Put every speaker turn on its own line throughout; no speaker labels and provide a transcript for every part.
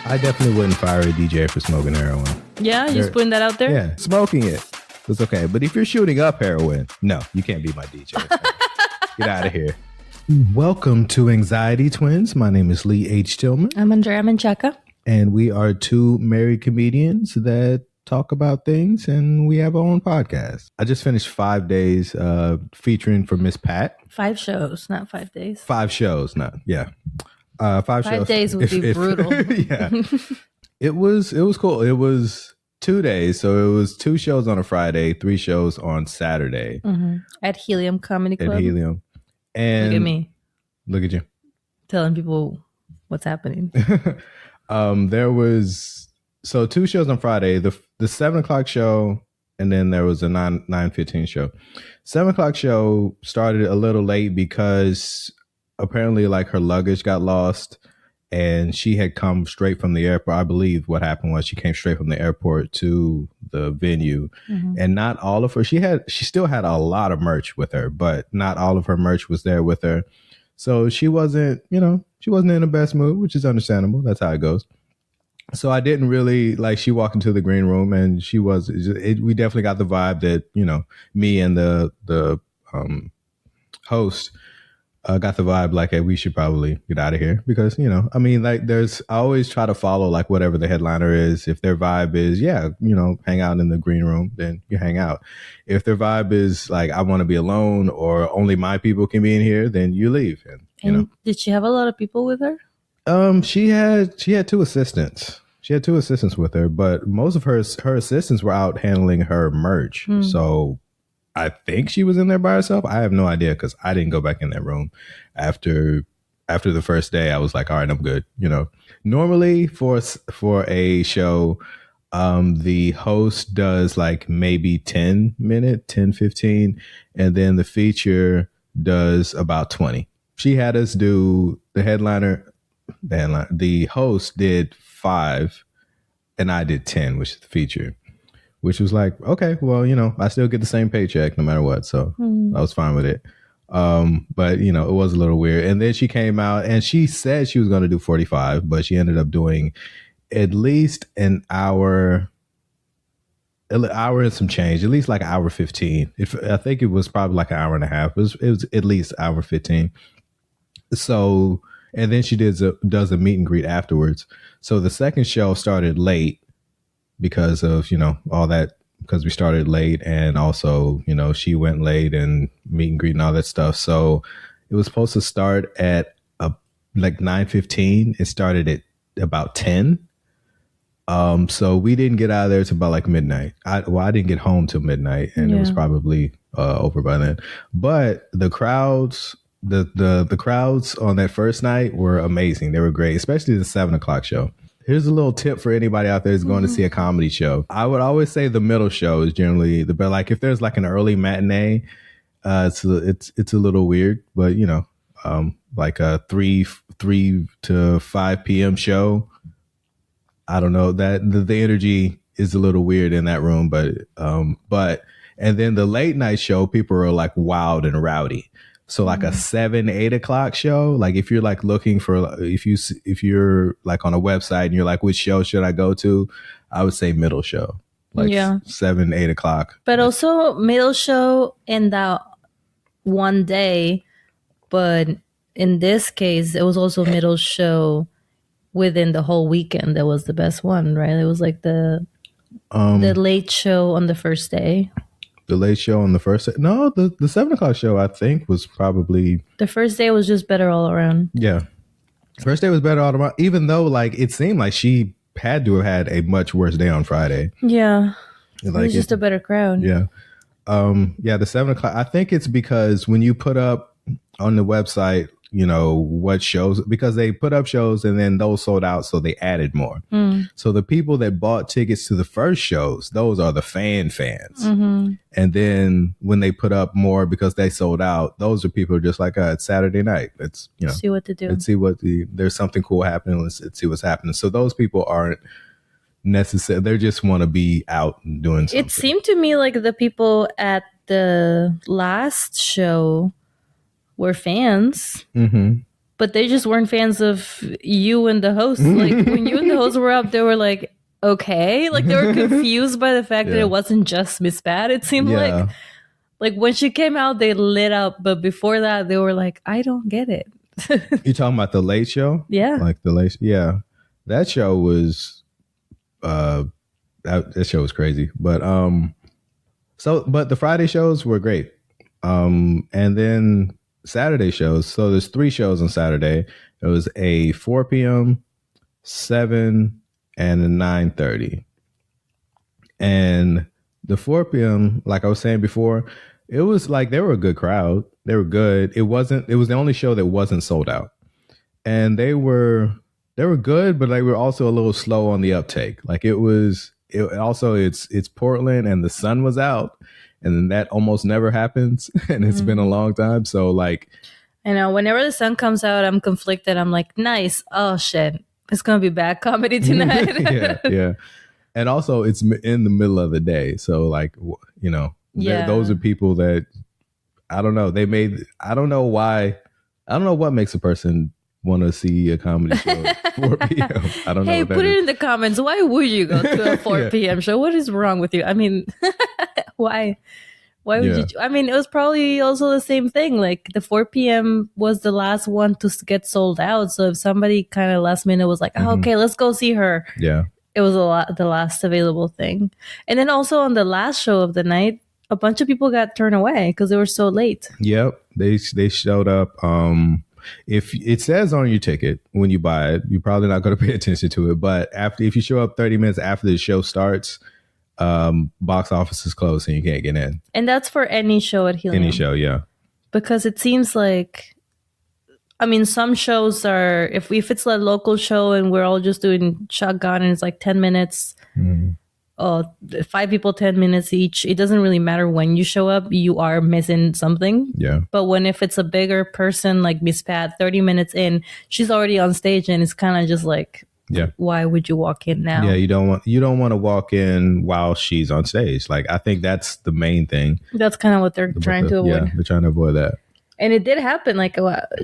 I definitely wouldn't fire a DJ for smoking heroin.
Yeah, you just putting that out there?
Yeah, smoking it. It's okay. But if you're shooting up heroin, no, you can't be my DJ. Get out of here. Welcome to Anxiety Twins. My name is Lee H. Tillman.
I'm Andrea Menchaca.
And we are two married comedians that talk about things, and we have our own podcast. I just finished 5 days featuring for Miss Pat.
5 shows, not 5 days.
5 shows, not, yeah. 5 shows.
5 days would be brutal.
Yeah. It was cool. It was 2 days. So it was 2 shows on a Friday, 3 shows on Saturday.
Mm-hmm. At Helium Comedy Club.
At Helium. And
look at me.
Look at you.
Telling people what's happening.
There was 2 shows on Friday, the 7:00 show, and then there was a 9:15 show. 7:00 show started a little late because apparently like her luggage got lost, and she had come straight from the airport. I believe what happened was she came straight from the airport to the venue, and not all of her. She still had a lot of merch with her, but not all of her merch was there with her. So she wasn't in the best mood, which is understandable. That's how it goes. So I didn't really she walked into the green room, and we definitely got the vibe that, me and the host got the vibe like, hey, we should probably get out of here because, I always try to follow whatever the headliner is. If their vibe is, hang out in the green room, then you hang out. If their vibe is I want to be alone or only my people can be in here, then you leave. And
did she have a lot of people with her?
She had 2 assistants. She had 2 assistants with her, but most of her assistants were out handling her merch. So I think she was in there by herself. I have no idea because I didn't go back in that room after the first day. I was like, all right, I'm good. Normally for a show, the host does maybe 10 minutes, 10, 15, and then the feature does about 20. She had us do the host did 5 and I did 10, which is the feature, which was okay, well, I still get the same paycheck no matter what. So I was fine with it. But it was a little weird. And then she came out and she said she was going to do 45, but she ended up doing at least an hour and some change, at least an hour 15. I think it was probably an hour and a half. It was at least hour 15. So, and then she does a meet and greet afterwards. So the second show started late because of, all that, because we started late, and also, she went late and meet and greet and all that stuff. So it was supposed to start at 9:15. It started at about 10. So we didn't get out of there till about midnight. I didn't get home till midnight, and it was probably over by then. But the crowds, the crowds on that first night were amazing. They were great, especially the 7:00 show. Here's a little tip for anybody out there who's going to see a comedy show. I would always say the middle show is generally the best. If there's an early matinee, it's a little weird, but a 3 to 5 p.m. show. I don't know, that the energy is a little weird in that room, but and then the late night show, people are wild and rowdy. So a 7, 8 o'clock show, if you're looking for, if you're on a website and you're which show should I go to, I would say middle show, 7, 8 o'clock.
But also middle show in that one day. But in this case, it was also middle show within the whole weekend. That was the best one, right? It was the late show on the first day.
The late show on the first day? No, the 7:00 show, I think, was probably...
The first day was just better all around.
Yeah. First day was better all around, even though, it seemed like she had to have had a much worse day on Friday.
Yeah. It was just a better crowd.
Yeah. The 7:00, I think it's because when you put up on the website, what shows, because they put up shows and then those sold out, so they added more. So the people that bought tickets to the first shows, those are the fans. And then when they put up more because they sold out, those are people who are just it's Saturday night, let's
see what to do,
let's see there's something cool happening, let's see what's happening. So those people aren't necessarily, they just want to be out and doing something.
It seemed to me like the people at the last show were fans. but they just weren't fans of you and the host. Like when you and the host were up, they were like, okay, like they were confused by the fact that
Yeah.
it wasn't just Miss Pat. It seemed
Yeah.
like when she came out, they lit up, but before that, they were like, I don't get it.
You talking about the Late Show?
Yeah.
Like the Late, yeah. That show was that show was crazy. But but the Friday shows were great. And then Saturday shows. So there's 3 shows on Saturday. It was a 4 p.m., 7, and a 9:30. And the 4 p.m., like I was saying before, it was like they were a good crowd. They were good. It was the only show that wasn't sold out. And they were good, but they were also a little slow on the uptake. Like it's Portland and the sun was out, and then that almost never happens. And it's been a long time. So like,
I know whenever the sun comes out, I'm conflicted. I'm like, nice. Oh shit. It's going to be bad comedy tonight.
yeah. And also it's in the middle of the day. So like, those are people that, I don't know. I don't know why. I don't know what makes a person want to see a comedy show at 4 p.m. I don't know.
Hey, put it in the comments. Why would you go to a 4 p.m. show? What is wrong with you? I mean, why would you? I mean, it was probably also the same thing. Like the 4 p.m. was the last one to get sold out. So if somebody kind of last minute was like, oh, okay, let's go see her.
Yeah.
It was the last available thing. And then also on the last show of the night, a bunch of people got turned away because they were so late.
Yep. They showed up. If it says on your ticket when you buy it, you're probably not going to pay attention to it. But if you show up 30 minutes after the show starts, box office is closed and you can't get in.
And that's for any show at Helium.
Any show, yeah.
Because it seems like, I mean, some shows are, if it's a local show and we're all just doing shotgun and it's like 10 minutes, 5 people, 10 minutes each, it doesn't really matter when you show up, you are missing something.
Yeah.
But if it's a bigger person like Miss Pat, 30 minutes in, she's already on stage and it's kind of just like, why would you walk in now?
Yeah, you don't want to walk in while she's on stage. Like, I think that's the main thing.
That's kind of what they're trying to avoid.
Yeah, they're trying to avoid that.
And it did happen. Like,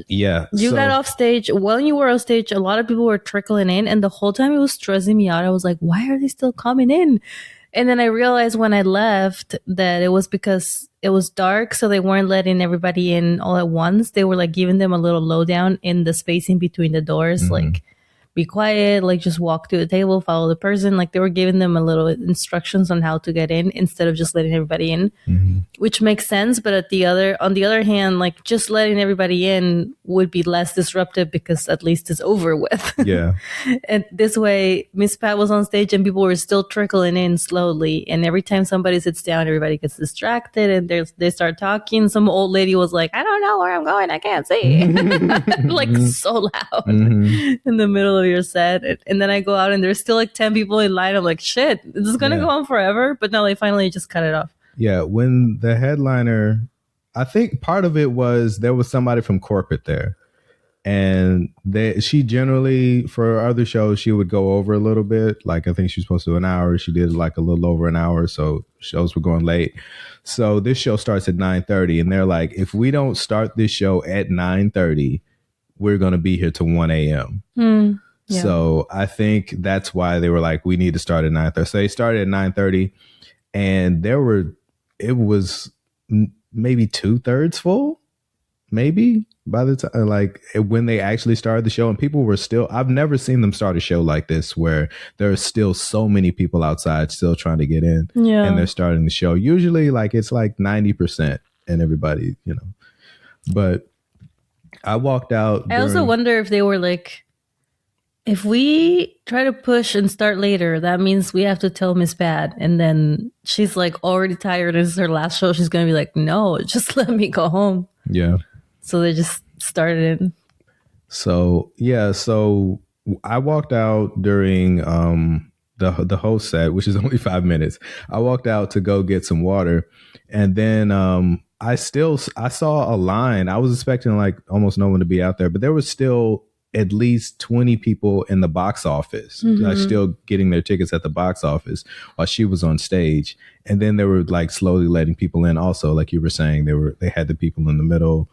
you got off stage. When you were on stage, a lot of people were trickling in. And the whole time it was stressing me out. I was like, why are they still coming in? And then I realized when I left that it was because it was dark. So they weren't letting everybody in all at once. They were like giving them a little lowdown in the spacing between the doors. Like, be quiet, like just walk to the table, follow the person. Like they were giving them a little instructions on how to get in instead of just letting everybody in, which makes sense. But on the other hand, like just letting everybody in would be less disruptive because at least it's over with.
Yeah.
And this way, Miss Pat was on stage and people were still trickling in slowly. And every time somebody sits down, everybody gets distracted and they start talking. Some old lady was like, I don't know where I'm going. I can't see. Like so loud in the middle of your set. And then I go out and there's still like 10 people in line. I'm like, shit, this is gonna go on forever. But no, they finally just cut it off.
Yeah, when the headliner, I think part of it was there was somebody from corporate there, and she generally, for other shows, she would go over a little bit. Like I think she was supposed to do an hour, she did like a little over an hour, so shows were going late. So this show starts at 9:30, and they're like, if we don't start this show at 9:30, we're going to be here till 1 a.m. Yeah. So I think that's why they were like, we need to start at 9:30. So they started at 9:30, and it was maybe 2/3 full, maybe by the time, like when they actually started the show, and people were still, I've never seen them start a show like this where there are still so many people outside still trying to get in, and they're starting the show. Usually like it's like 90% and everybody, but I walked out.
I also wonder if they were like, if we try to push and start later, that means we have to tell Miss Pat. And then she's like already tired. This is her last show. She's going to be like, no, just let me go home. Yeah. So they just started it.
So, yeah. So I walked out during the host set, which is only 5 minutes. I walked out to go get some water. And then I saw a line. I was expecting like almost no one to be out there, but there was still at least 20 people in the box office, like still getting their tickets at the box office while she was on stage. And then they were like slowly letting people in also, like you were saying, they had the people in the middle.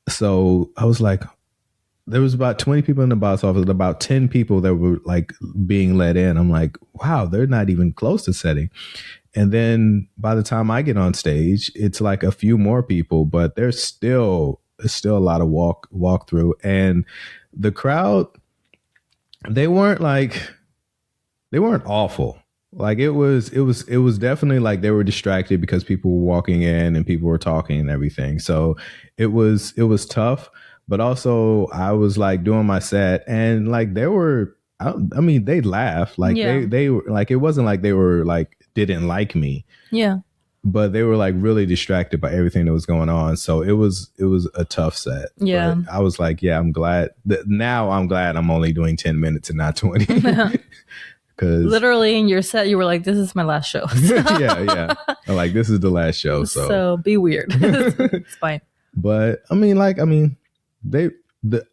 So I was like, there was about 20 people in the box office, and about 10 people that were like being let in. I'm like, wow, they're not even close to setting. And then by the time I get on stage, it's like a few more people, but there's still a lot of walk through. And the crowd, they weren't awful. Like it was definitely like they were distracted because people were walking in and people were talking and everything. So it was tough, but also I was like doing my set and like they were, I mean, they laughed. Like they were like, it wasn't like they were like, didn't like me.
Yeah.
But they were like really distracted by everything that was going on. So it was a tough set.
Yeah.
But I was like, yeah, I'm glad I'm only doing 10 minutes and not 20. Because
literally in your set, you were like, this is my last show.
yeah. I'm like, this is the last show.
So be weird. It's fine.
But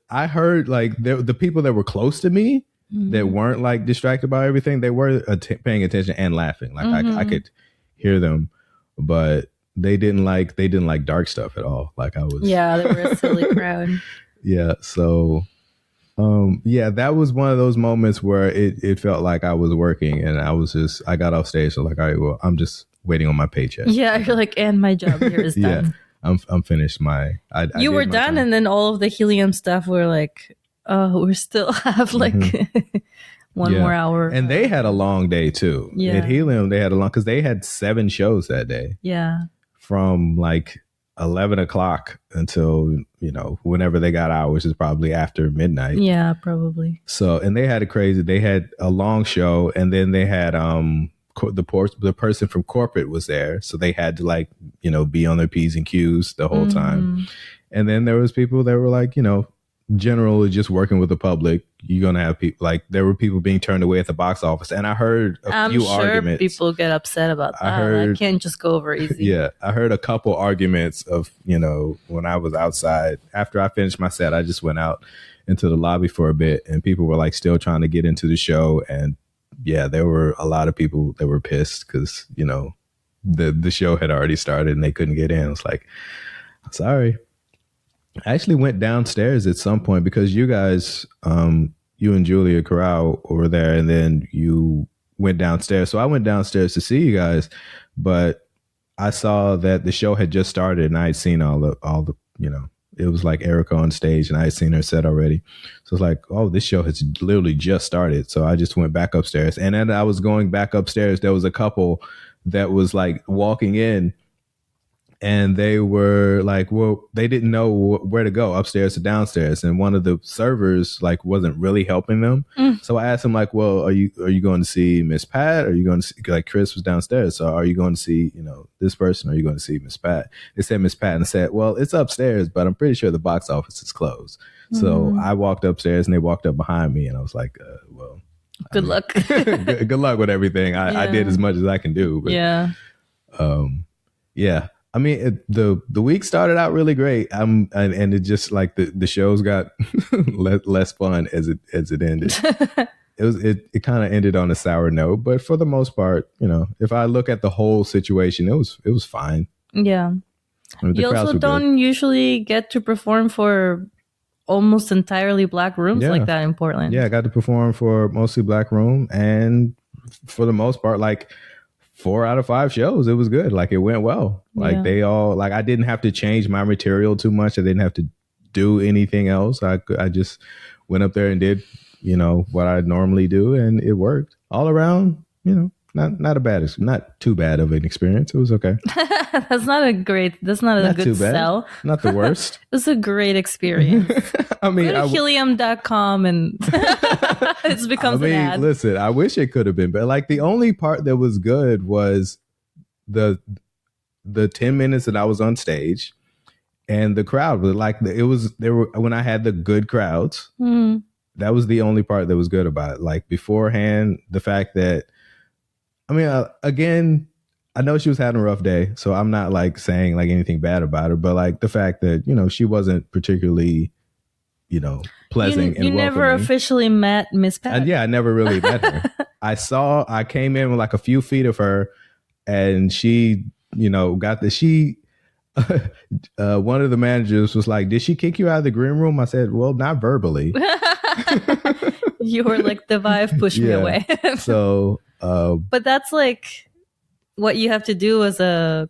I heard like the people that were close to me that weren't like distracted by everything, they were paying attention and laughing. Like I could hear them, but they didn't like dark stuff at all. Like I was.
Yeah, they were a silly crowd.
Yeah. So that was one of those moments where it felt like I was working and I got off stage. So like, all right, well, I'm just waiting on my paycheck.
Yeah, you're like, and my job here is done.
Yeah, I'm finished. You
were done, and then all of the helium stuff were like, oh, we still have like one more hour.
And they had a long day too. Yeah, at Helium they had a long because they had 7 shows that day.
Yeah,
from like 11 o'clock until whenever they got out, which is probably after midnight.
Yeah, probably.
So, and they had a long show, and then they had the person from corporate was there, so they had to be on their P's and Q's the whole time. And then there was people that were like, generally just working with the public. You're gonna have people like there were people being turned away at the box office, and I heard a few arguments.
People get upset about that. I can't just go over easy.
Yeah, I heard a couple arguments of when I was outside after I finished my set. I just went out into the lobby for a bit, and people were like still trying to get into the show, and yeah, there were a lot of people that were pissed because the show had already started and they couldn't get in. I was like, sorry. I actually went downstairs at some point because you guys, you and Julia Corral were there, and then you went downstairs. So I went downstairs to see you guys, but I saw that the show had just started, and I had seen all the it was like Erica on stage, and I had seen her set already. So it's like, oh, this show has literally just started. So I just went back upstairs, and then I was going back upstairs. There was a couple that was like walking in. And they were like, well, they didn't know where to go, upstairs or downstairs. And one of the servers like wasn't really helping them. So I asked him like, well, are you going to see Miss Pat? Or are you going to see, like Chris was downstairs. So are you going to see, this person? Or are you going to see Miss Pat? They said Miss Pat, and I said, well, it's upstairs, but I'm pretty sure the box office is closed. So I walked upstairs and they walked up behind me, and I was like, well,
good luck.
good luck with everything. I did as much as I can do. But, yeah. I mean, the week started out really great. And it just like the shows got less fun as it ended. It kind of ended on a sour note, but for the most part, if I look at the whole situation, it was fine.
Yeah. I mean, you also don't usually get to perform for almost entirely black rooms like that in Portland.
Yeah, I got to perform for mostly black room, and for the most part, like 4 out of 5 shows, it was good. Like it went well. Like they all, like I didn't have to change my material too much. I didn't have to do anything else. I just went up there and did, what I normally do, and it worked all around. Not too bad of an experience. It was okay.
That's not a good sell.
Not the worst.
It was a great experience.
I mean,
go to helium.com and it becomes an ad.
Listen, I wish it could have been, but like the only part that was good was the 10 minutes that I was on stage, and the crowd was like, when I had the good crowds, that was the only part that was good about it. Like beforehand, the fact that, I mean, again, I know she was having a rough day, so I'm not like saying like anything bad about her, but like the fact that, she wasn't particularly, pleasant.
You never officially met Miss Pat.
I never really met her. I came in with like a few feet of her, and she, one of the managers was like, "Did she kick you out of the green room?" I said, "Well, not verbally."
You were like, the vibe pushed me away.
So,
but that's like what you have to do as a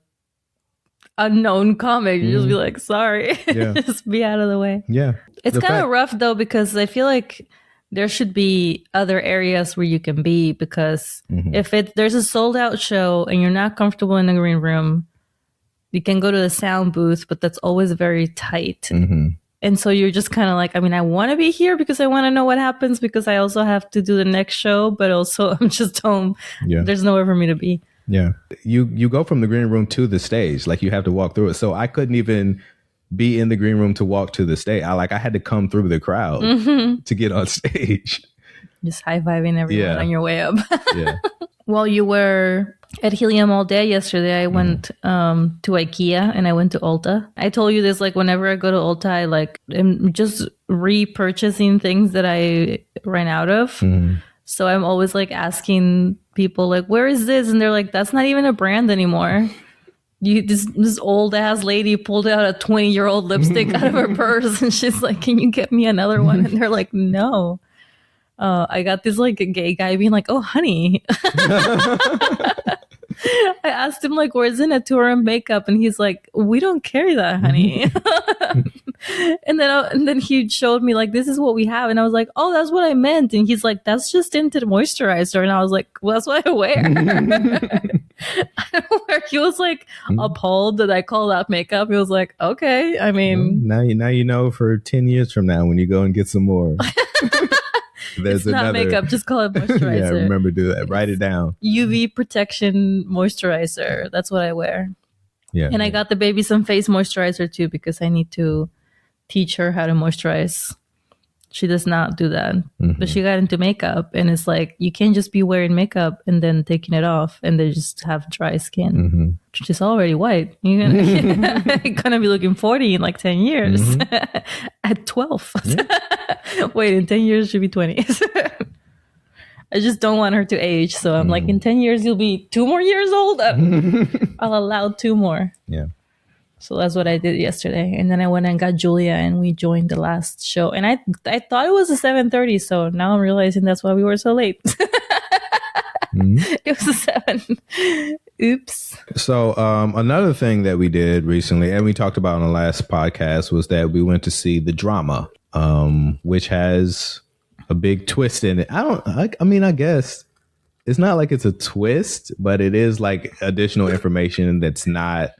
unknown comic. You just be like, sorry, just be out of the way.
Yeah,
it's kind of rough though, because I feel like there should be other areas where you can be, because if there's a sold out show and you're not comfortable in the green room, you can go to the sound booth, but that's always very tight. And so you're just kind of like, I mean, I want to be here because I want to know what happens, because I also have to do the next show, but also I'm just home. There's nowhere for me to be.
Yeah. You go from the green room to the stage, like you have to walk through it. So I couldn't even be in the green room to walk to the stage. I had to come through the crowd to get on stage.
Just high-fiving everyone on your way up. While you were at Helium all day yesterday, I went to IKEA and I went to Ulta. I told you this, like, whenever I go to Ulta, I am just repurchasing things that I ran out of. So I'm always like asking people, like, where is this? And they're like, that's not even a brand anymore. This old ass lady pulled out a 20-year-old lipstick out of her purse, and she's like, can you get me another one? And they're like, no. I got this like a gay guy being like, oh, honey. I asked him, like, where's the Natura and makeup? And he's like, we don't carry that, honey. And then he showed me, like, this is what we have. And I was like, oh, that's what I meant. And he's like, that's just tinted moisturizer. And I was like, well, that's what I wear. He was like appalled that I called that makeup. He was like, okay, I mean,
now you know for 10 years from now when you go and get some more.
There's it's not makeup, just call it moisturizer.
Yeah, remember, do that. Write it down.
UV protection moisturizer. That's what I wear.
Yeah.
And I got the baby some face moisturizer too, because I need to teach her how to moisturize. She does not do that. But she got into makeup, and it's like, you can't just be wearing makeup and then taking it off and they just have dry skin. She's already white. You're gonna be looking 40 in like 10 years. At 12. Wait, in 10 years she'll be 20. I just don't want her to age. So I'm like, in 10 years you'll be 2 more years old. I'll allow 2 more.
Yeah.
So that's what I did yesterday. And then I went and got Julia, and we joined the last show. And I thought it was a 7:30. So now I'm realizing that's why we were so late. It was a 7. Oops.
So another thing that we did recently, and we talked about on the last podcast, was that we went to see The Drama, which has a big twist in it. I mean, I guess it's not like it's a twist, but it is like additional information that's not...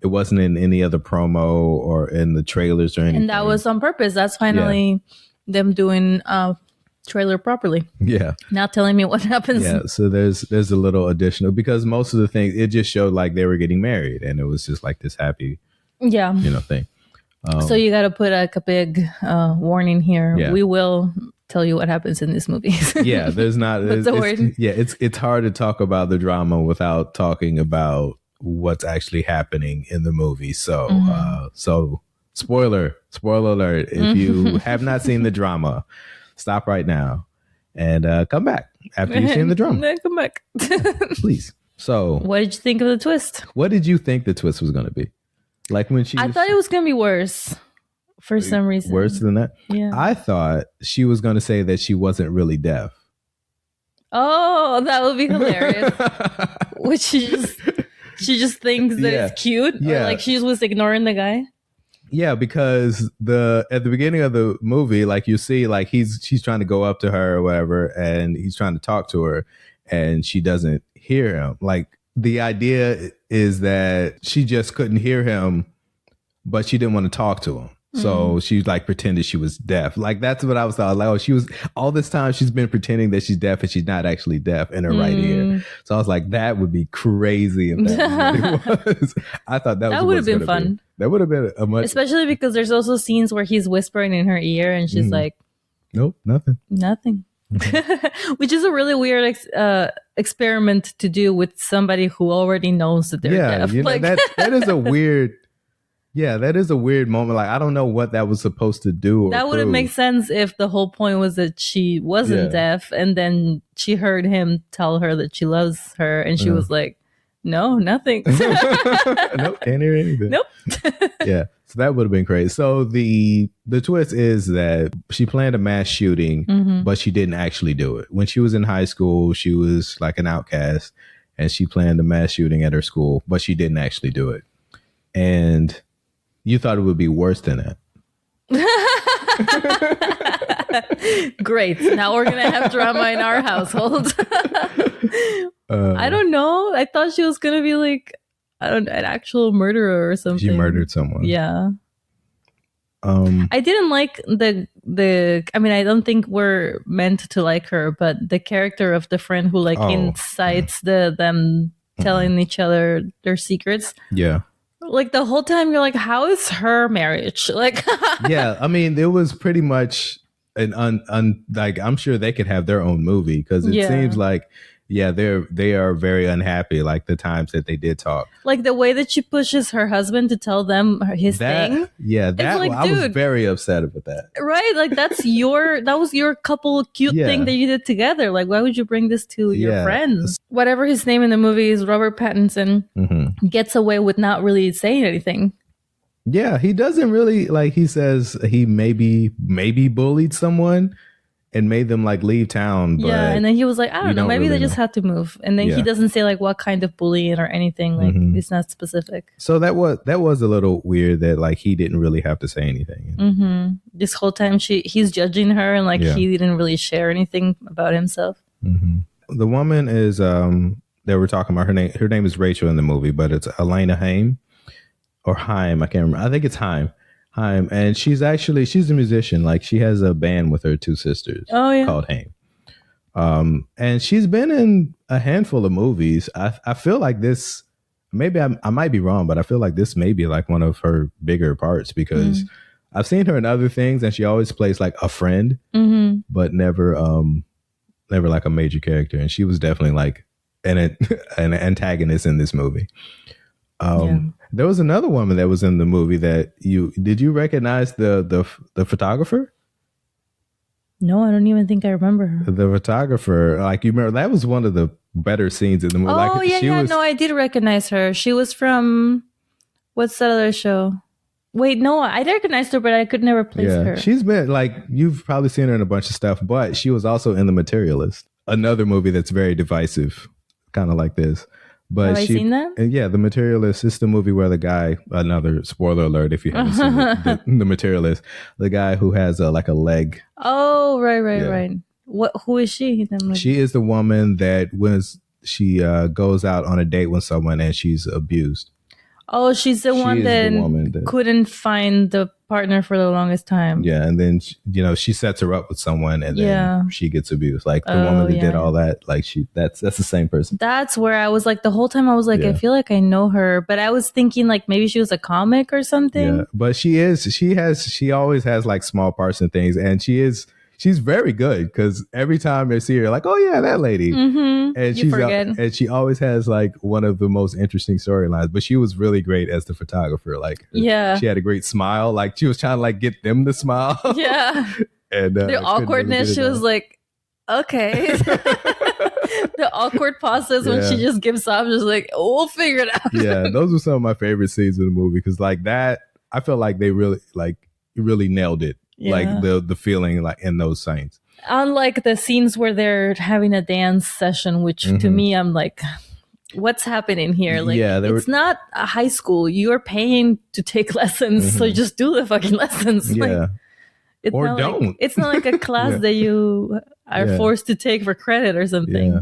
It wasn't in any other promo or in the trailers or anything.
And that was on purpose. That's finally them doing trailer properly.
Yeah.
Not telling me what happens.
Yeah. So there's a little additional, because most of the things, it just showed like they were getting married, and it was just like this happy, thing.
So you got to put like a big warning here. Yeah. We will tell you what happens in these movies.
Yeah. There's not.
What's the word?
Yeah. It's hard to talk about the drama without talking about what's actually happening in the movie. So so spoiler alert, if you have not seen The Drama, stop right now and come back after you've seen The Drama.
Come back.
Please. So
what did you think of the twist?
What did you think the twist was going to be? Like when
I thought it was going to be worse for some reason.
Worse than that?
Yeah.
I thought she was going to say that she wasn't really deaf.
Oh, that would be hilarious. Which she just thinks that it's cute.
Yeah.
Or like she was ignoring the guy.
Yeah, because at the beginning of the movie, like you see, like she's trying to go up to her or whatever, and he's trying to talk to her, and she doesn't hear him. Like the idea is that she just couldn't hear him, but she didn't want to talk to him. So she like pretended she was deaf. Like that's what I was thought. Like, oh, she was all this time she's been pretending that she's deaf, and she's not actually deaf in her right ear. So I was like, that would be crazy if that really was. I thought that
would have been fun.
That would have been a much,
especially because there's also scenes where he's whispering in her ear, and she's like,
nope, nothing.
Which is a really weird experiment to do with somebody who already knows that they're deaf.
You know, like that is a weird. Yeah, that is a weird moment. Like, I don't know what that was supposed to do.
That wouldn't make sense if the whole point was that she wasn't deaf, and then she heard him tell her that she loves her, and she was like, No, nothing.
Nope, can't hear anything.
Nope.
Yeah, so that would have been crazy. So the twist is that she planned a mass shooting, but she didn't actually do it. When she was in high school, she was like an outcast, and she planned a mass shooting at her school, but she didn't actually do it. And you thought it would be worse than that.
Great. Now we're gonna have drama in our household. I don't know. I thought she was gonna be like, an actual murderer or something.
She murdered someone.
Yeah. I didn't like the. I mean, I don't think we're meant to like her, but the character of the friend who like incites them telling each other their secrets.
Yeah.
Like the whole time you're like, how is her marriage? Like,
yeah, I mean, it was pretty much an like, I'm sure they could have their own movie, because it seems like, yeah, they are very unhappy, like the times that they did talk. Like
the way that she pushes her husband to tell them his thing.
Yeah, that like, I was very upset about that.
Right? Like that was your couple cute thing that you did together. Like, why would you bring this to your friends? Whatever his name in the movie is, Robert Pattinson gets away with not really saying anything.
Yeah, he doesn't really, like, he says he maybe bullied someone and made them like leave town. But
yeah, and then he was like, I don't know, maybe they just had to move. And then he doesn't say like what kind of bullying or anything. Like it's not specific.
So that was a little weird that like he didn't really have to say anything.
This whole time he's judging her, and like he didn't really share anything about himself.
The woman is that we're talking about, her name is Rachel in the movie, but it's Elena Haim or Haim. I can't remember. I think it's Haim. And she's a musician. Like, she has a band with her two sisters called Haim. And she's been in a handful of movies. I feel like this, maybe I might be wrong, but I feel like this may be like one of her bigger parts, because I've seen her in other things and she always plays like a friend, but never like a major character. And she was definitely like an antagonist in this movie. There was another woman that was in the movie that did you recognize the photographer?
No, I don't even think I remember her.
The photographer, like, you remember, that was one of the better scenes in the movie.
Oh, like, no, I did recognize her. She was from, what's that other show? Wait, no, I recognized her, but I could never place her.
She's been, like, you've probably seen her in a bunch of stuff, but she was also in The Materialist, another movie that's very divisive, kind of like this. But
have I seen that?
Yeah, The Materialist is the movie where the guy, another spoiler alert if you haven't seen it, the Materialist, the guy who has like a leg.
Oh, right. Who is she?
She is the woman that she goes out on a date with someone and she's abused.
Oh, she's the one that couldn't find the partner for the longest time.
Yeah, and then she sets her up with someone, and then she gets abused. Like the woman that did all that, like that's the same person.
That's where I was like, the whole time I was like, I feel like I know her, but I was thinking like maybe she was a comic or something. Yeah,
but she always has like small parts and things, and she's very good, because every time I see her, like, oh yeah, that lady. And she always has like one of the most interesting storylines. But she was really great as the photographer. Like, she had a great smile. Like, she was trying to like get them to smile.
Yeah.
And
the awkwardness, she was like, okay. The awkward pauses when she just gives up, just like, oh, we'll figure it out.
Yeah, those were some of my favorite scenes in the movie, because like that, I felt like they really nailed it. Yeah. Like the feeling like in those scenes.
Unlike the scenes where they're having a dance session, which to me, I'm like, what's happening here? Like, it's not a high school. You're paying to take lessons, so just do the fucking lessons.
Yeah.
Like,
or don't.
Like, it's not like a class that you are forced to take for credit or something. Yeah.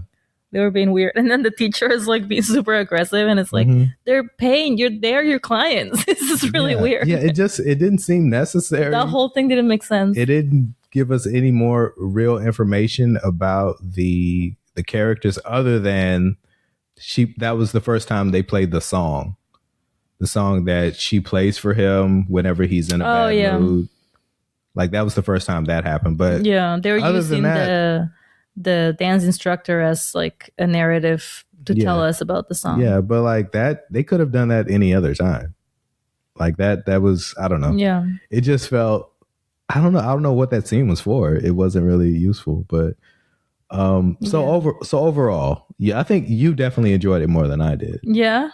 They were being weird. And then the teacher is like being super aggressive, and it's like, they're paying, they're your clients. This is really weird.
Yeah, it didn't seem necessary.
The whole thing didn't make sense.
It didn't give us any more real information about the characters, other than that was the first time they played the song that she plays for him whenever he's in a bad mood. Like, that was the first time that happened. But
they were using the dance instructor as like a narrative to tell us about the song.
Yeah, but like that, they could have done that any other time. Like that was, I don't know.
Yeah.
It just felt, I don't know what that scene was for. It wasn't really useful, but
Yeah.
So overall, yeah, I think you definitely enjoyed it more than I did.
Yeah.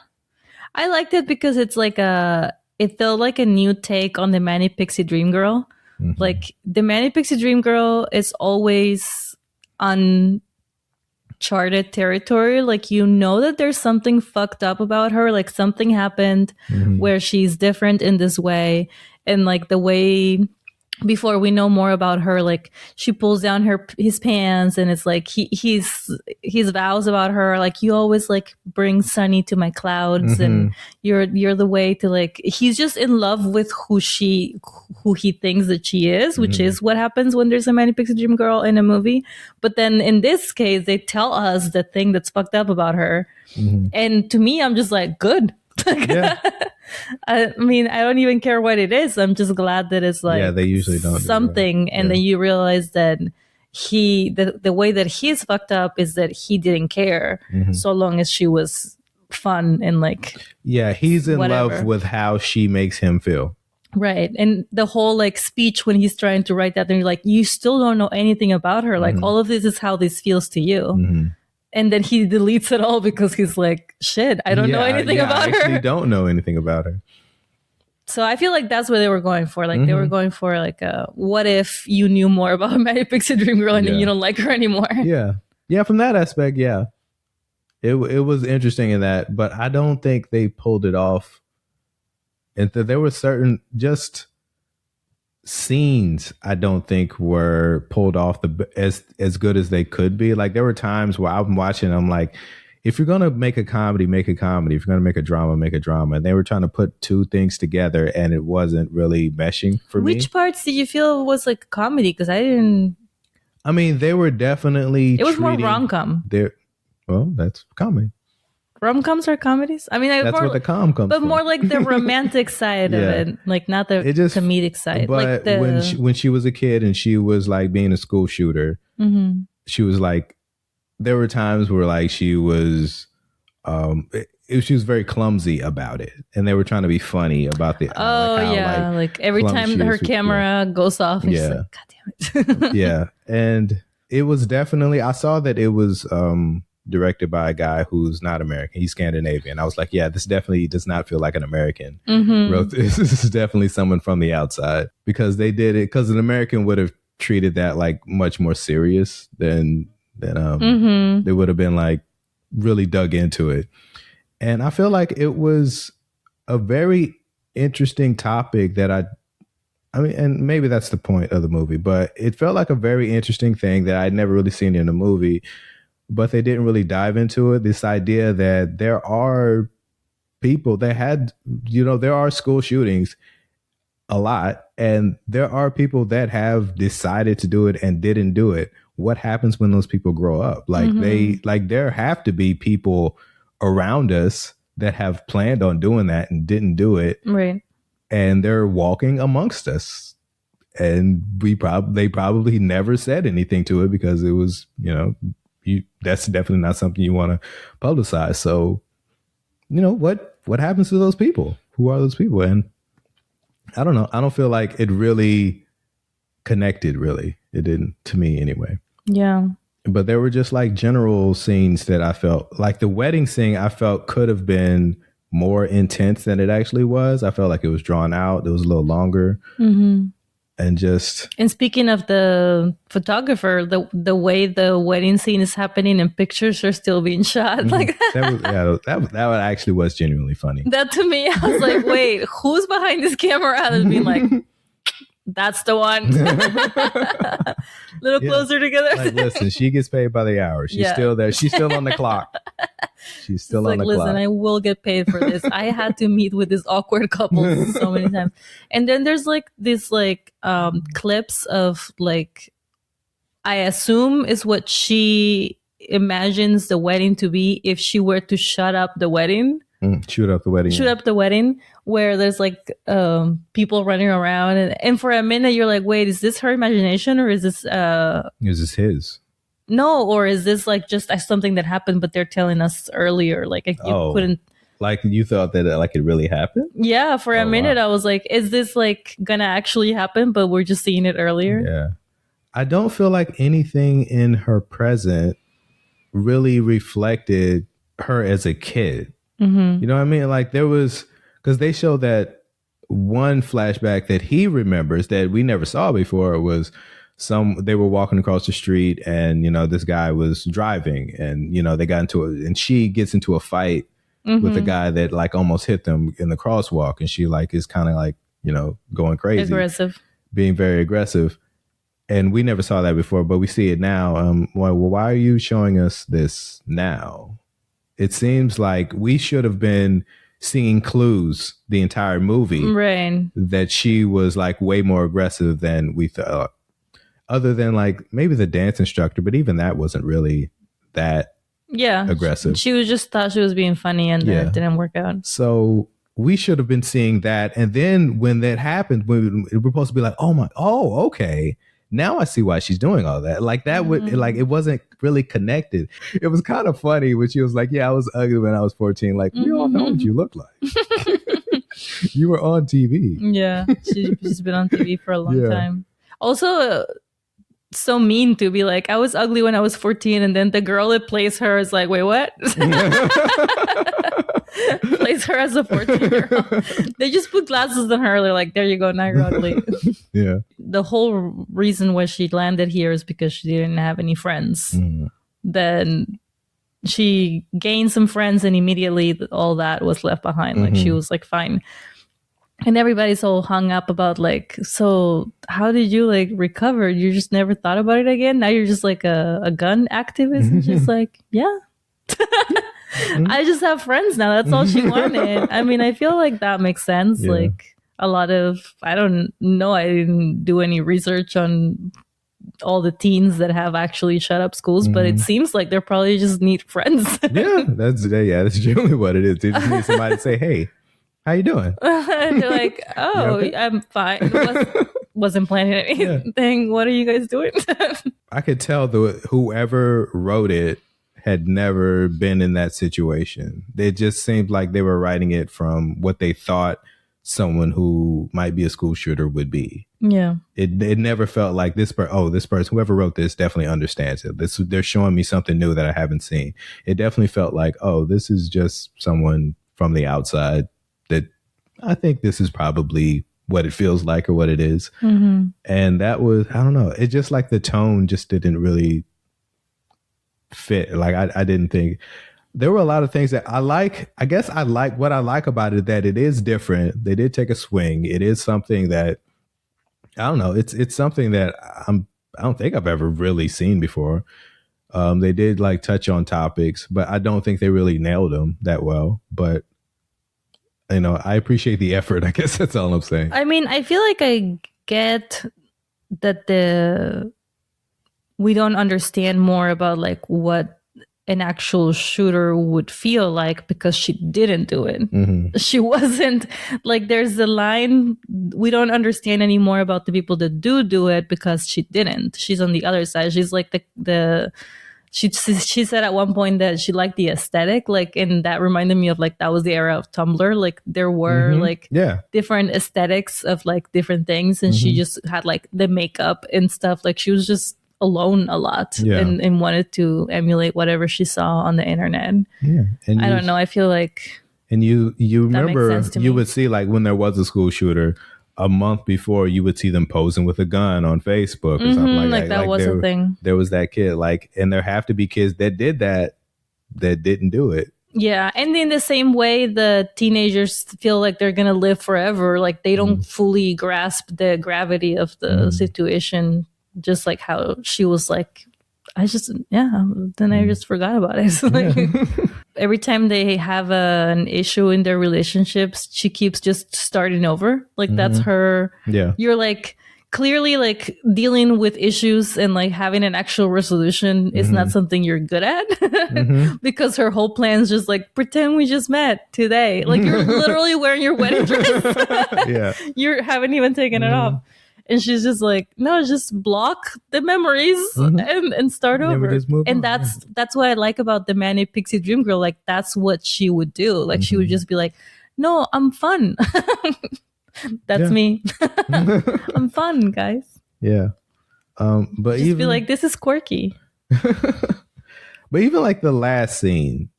I liked it because it's like it felt like a new take on the Manic Pixie Dream Girl.
Mm-hmm.
Like the Manic Pixie Dream Girl is always uncharted territory. Like you know that there's something fucked up about her. Like something happened
Mm-hmm.
where she's different in this way. And like the way before we know more about her, like she pulls down his pants and it's like he's vows about her, like you always like bring sunny to my clouds
Mm-hmm.
and you're the way to, like, he's just in love with who he thinks that she is, which
Mm-hmm.
is what happens when there's a Manic Pixie Dream Girl in a movie. But then in this case they tell us the thing that's fucked up about her,
Mm-hmm.
and to me I'm just like, good.
Yeah.
I mean, I don't even care what it is. I'm just glad that it's like
Yeah, they usually don't do that.
something, and
Yeah.
then you realize that the way that he's fucked up is that he didn't care
Mhm.
so long as she was fun and like
Yeah, he's in
Whatever.
love with how she makes him feel.
right. And the whole like speech when he's trying to write that, and you're like, you still don't know anything about her. Like all of this is how this feels to you.
Mm-hmm.
And then he deletes it all because he's like, shit, I don't know anything
I
about
actually
her.
don't know anything about her.
So I feel like that's what they were going for. Like they were going for like what if you knew more about Magic Pixie Dream Girl and then
Yeah.
you don't like her anymore?
Yeah. Yeah, from that aspect, yeah. It was interesting in that, but I don't think they pulled it off. And there were certain just scenes I don't think were pulled off as good as they could be. Like there were times where I'm watching, I'm like, if you're gonna make a comedy, make a comedy. If you're gonna make a drama, make a drama. And they were trying to put two things together, and it wasn't really meshing for me.
Which parts did you feel was like comedy? Because I didn't.
I mean, they were definitely.
It was more
treating
rom-com.
Well, that's comedy.
Rom-coms are comedies. I mean,
That's
more,
what the com comes
but
from.
more like the romantic side
Yeah.
of it, like not the comedic side.
But
Like the
when she was a kid and she was like being a school shooter,
Mhm.
she was like, there were times where like she was, she was very clumsy about it, and they were trying to be funny about the.
Oh
like how,
yeah, like every
clumsy
time
she
her
is.
camera goes off, and she's
Yeah.
like, God damn it.
Yeah, and it was definitely. I saw that it was directed by a guy who's not American. He's Scandinavian. I was like, yeah, this definitely does not feel like an American wrote this. This is definitely someone from the outside, because they did it because an American would have treated that like much more serious than they would have been like really dug into it. And I feel like it was a very interesting topic that I mean, and maybe that's the point of the movie, but it felt like a very interesting thing that I'd never really seen in a movie, but they didn't really dive into it. This idea that there are people that had, there are school shootings a lot, and there are people that have decided to do it and didn't do it. What happens when those people grow up? Like there have to be people around us that have planned on doing that and didn't do it.
Right.
And they're walking amongst us. And they probably never said anything to it because it was, that's definitely not something you want to publicize. So, what happens to those people? Who are those people? And I don't know. I don't feel like it really connected, really. It didn't, to me anyway.
Yeah.
But there were just like general scenes that I felt like the wedding scene I felt could have been more intense than it actually was. I felt like it was drawn out. It was a little longer.
Mm-hmm.
And
speaking of the photographer, the way the wedding scene is happening and pictures are still being shot, like
that actually was genuinely funny.
That to me, I was like, wait, who's behind this camera? That's being like, that's the one. Little closer together.
Like, listen, she gets paid by the hour. She's still there. She's still on the clock. She's still on the clock.
Listen, I will get paid for this. I had to meet with this awkward couple so many times. And then there's like this clips of like, I assume is what she imagines the wedding to be if she were to shut up the wedding.
Shoot up the wedding.
Where there's like people running around, and for a minute you're like, wait, is this her imagination or is this
his?
No, or is this like just something that happened but they're telling us earlier? Like you couldn't,
like you thought that like it really happened?
Yeah, for a minute I was like, is this like gonna actually happen but we're just seeing it earlier?
Yeah. I don't feel like anything in her present really reflected her as a kid.
Mm-hmm.
You know what I mean? Like there was, because they show that one flashback that he remembers that we never saw before was they were walking across the street and, you know, this guy was driving and, you know, they got into it and she gets into a fight with a guy that like almost hit them in the crosswalk. And she like is kind of like, you know, going crazy,
Aggressive.
being very aggressive. And we never saw that before, but we see it now. Well, why are you showing us this now? It seems like we should have been seeing clues the entire movie,
right?
That she was like way more aggressive than we thought. Other than like maybe the dance instructor, but even that wasn't really that aggressive.
She was just thought she was being funny and then it didn't work out.
So we should have been seeing that. And then when that happened, we're supposed to be like, okay. Now I see why she's doing all that. Like that would like it wasn't really connected. It was kind of funny when she was like, "Yeah, I was ugly when I was 14." Like we all know what you look like. You were on TV.
Yeah, she's been on TV for a long time. Also, so mean to be like, "I was ugly when I was 14," and then the girl that plays her is like, "Wait, what?" Plays her as a 14-year-old. They just put glasses on her. They're like, there you go, now you're ugly.
Yeah.
The whole reason why she landed here is because she didn't have any friends. Then she gained some friends and immediately all that was left behind. Like she was like fine. And everybody's all hung up about like, so how did you like recover? You just never thought about it again? Now you're just like a gun activist and just like, yeah. I just have friends now. That's all she wanted. I mean, I feel like that makes sense. Yeah. Like a lot of, I don't know, I didn't do any research on all the teens that have actually shut up schools, but it seems like they probably just need friends.
That's generally what it is. They just need somebody to say, hey, how you doing?
They're like, oh, okay? I'm fine. Wasn't planning anything. What are you guys doing?
I could tell whoever wrote it had never been in that situation. It just seemed like they were writing it from what they thought someone who might be a school shooter would be.
Yeah.
It never felt like this person, whoever wrote this definitely understands it. They're showing me something new that I haven't seen. It definitely felt like, oh, this is just someone from the outside that I think this is probably what it feels like or what it is. And that was, I don't know. It just like the tone just didn't really fit. Like I didn't think there were a lot of things that I like. I guess I like what I like about it, that it is different. They did take a swing. It is something that I don't know. It's something that I don't think I've ever really seen before. They did like touch on topics, but I don't think they really nailed them that well. But you know, I appreciate the effort. I guess that's all I'm saying.
I mean, I feel like I get that we don't understand more about like what an actual shooter would feel like because she didn't do it. She wasn't like, there's a line, we don't understand anymore about the people that do it because she didn't. She's on the other side. She's like she said at one point that she liked the aesthetic, like, and that reminded me of like, that was the era of Tumblr. Like there were different aesthetics of like different things. And she just had like the makeup and stuff. Like she was just alone a lot and wanted to emulate whatever she saw on the internet. And I don't know. I feel like,
and you remember you would see like when there was a school shooter a month before, you would see them posing with a gun on Facebook or something like that.
Like that was a thing.
There was that kid, like, and there have to be kids that did that didn't do it.
Yeah. And in the same way, the teenagers feel like they're going to live forever. Like they don't fully grasp the gravity of the situation. Just like how she was like, I just forgot about it. Like, every time they have an issue in their relationships, she keeps just starting over. Like that's her. Yeah. You're like clearly like dealing with issues and like having an actual resolution is not something you're good at because her whole plan is just like, pretend we just met today. Like you're literally wearing your wedding dress. You haven't even taken it off. And she's just like, no, just block the memories and start over. And that's what I like about the Manic Pixie Dream Girl. Like, that's what she would do. Like, she would just be like, no, I'm fun. That's me. I'm fun, guys.
Yeah. But
Just
even
be like, this is quirky.
but even like the last scene,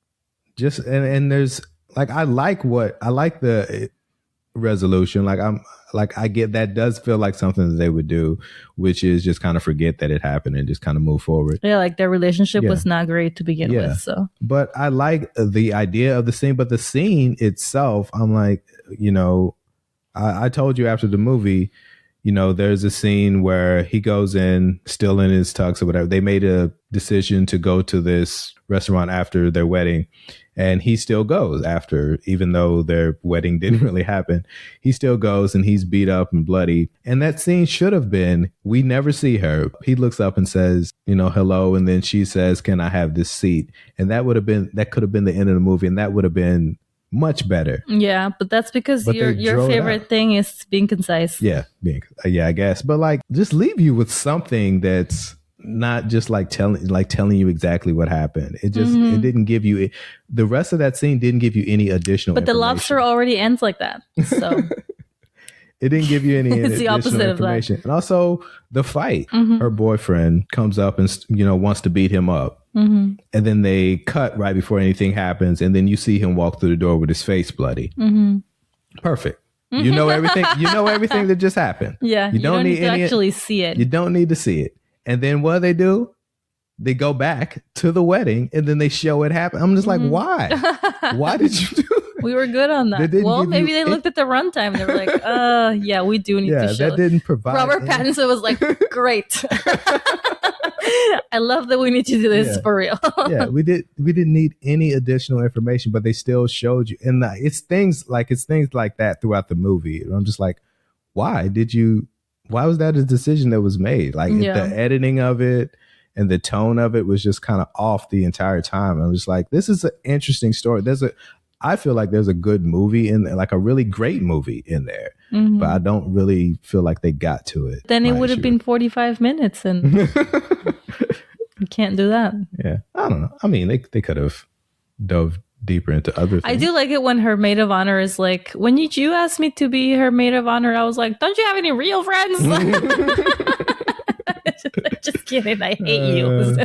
just and there's like I like the resolution. I get that does feel like something that they would do, which is just kind of forget that it happened and just kind of move forward.
Yeah, like their relationship was not great to begin with. So,
but I like the idea of the scene, but the scene itself, I'm like, I told you after the movie, there's a scene where he goes in still in his tux or whatever. They made a decision to go to this restaurant after their wedding. And he still goes after, even though their wedding didn't really happen. He still goes and he's beat up and bloody. And that scene should have been, we never see her. He looks up and says, hello. And then she says, can I have this seat? And that could have been the end of the movie. And that would have been much better.
Yeah, but that's because your favorite thing is being concise.
Yeah, I guess. But like, just leave you with something that's not just telling you exactly what happened. It just it didn't give you the rest of that scene didn't give you any additional.
But the lobster already ends like that, so
it didn't give you any
it's the opposite
information.
Of that.
And also the fight. Her boyfriend comes up and wants to beat him up, and then they cut right before anything happens, and then you see him walk through the door with his face bloody. Perfect. You know everything. You know everything that just happened.
Yeah, you don't need to actually see it.
You don't need to see it. And then what do? They go back to the wedding and then they show it happen. I'm just like, why? Why did you do it?
We were good on that. Well, maybe they looked at the runtime and they were like, yeah, we do need to show
that didn't provide.
Robert Pattinson was like, great. I love that we need to do this for real.
We didn't need any additional information, but they still showed you. And it's things like that throughout the movie. And I'm just like, why was that a decision that was made? Like the editing of it and the tone of it was just kind of off the entire time. I'm just like, this is an interesting story. I feel like there's a good movie in there, like a really great movie in there, but I don't really feel like they got to it.
Then it would have been 45 minutes and you can't do that.
Yeah. I don't know. I mean, they could have dove deeper into other things. I
do like it when her maid of honor is like, when you asked me to be her maid of honor, I was like, don't you have any real friends? Just kidding. I hate you.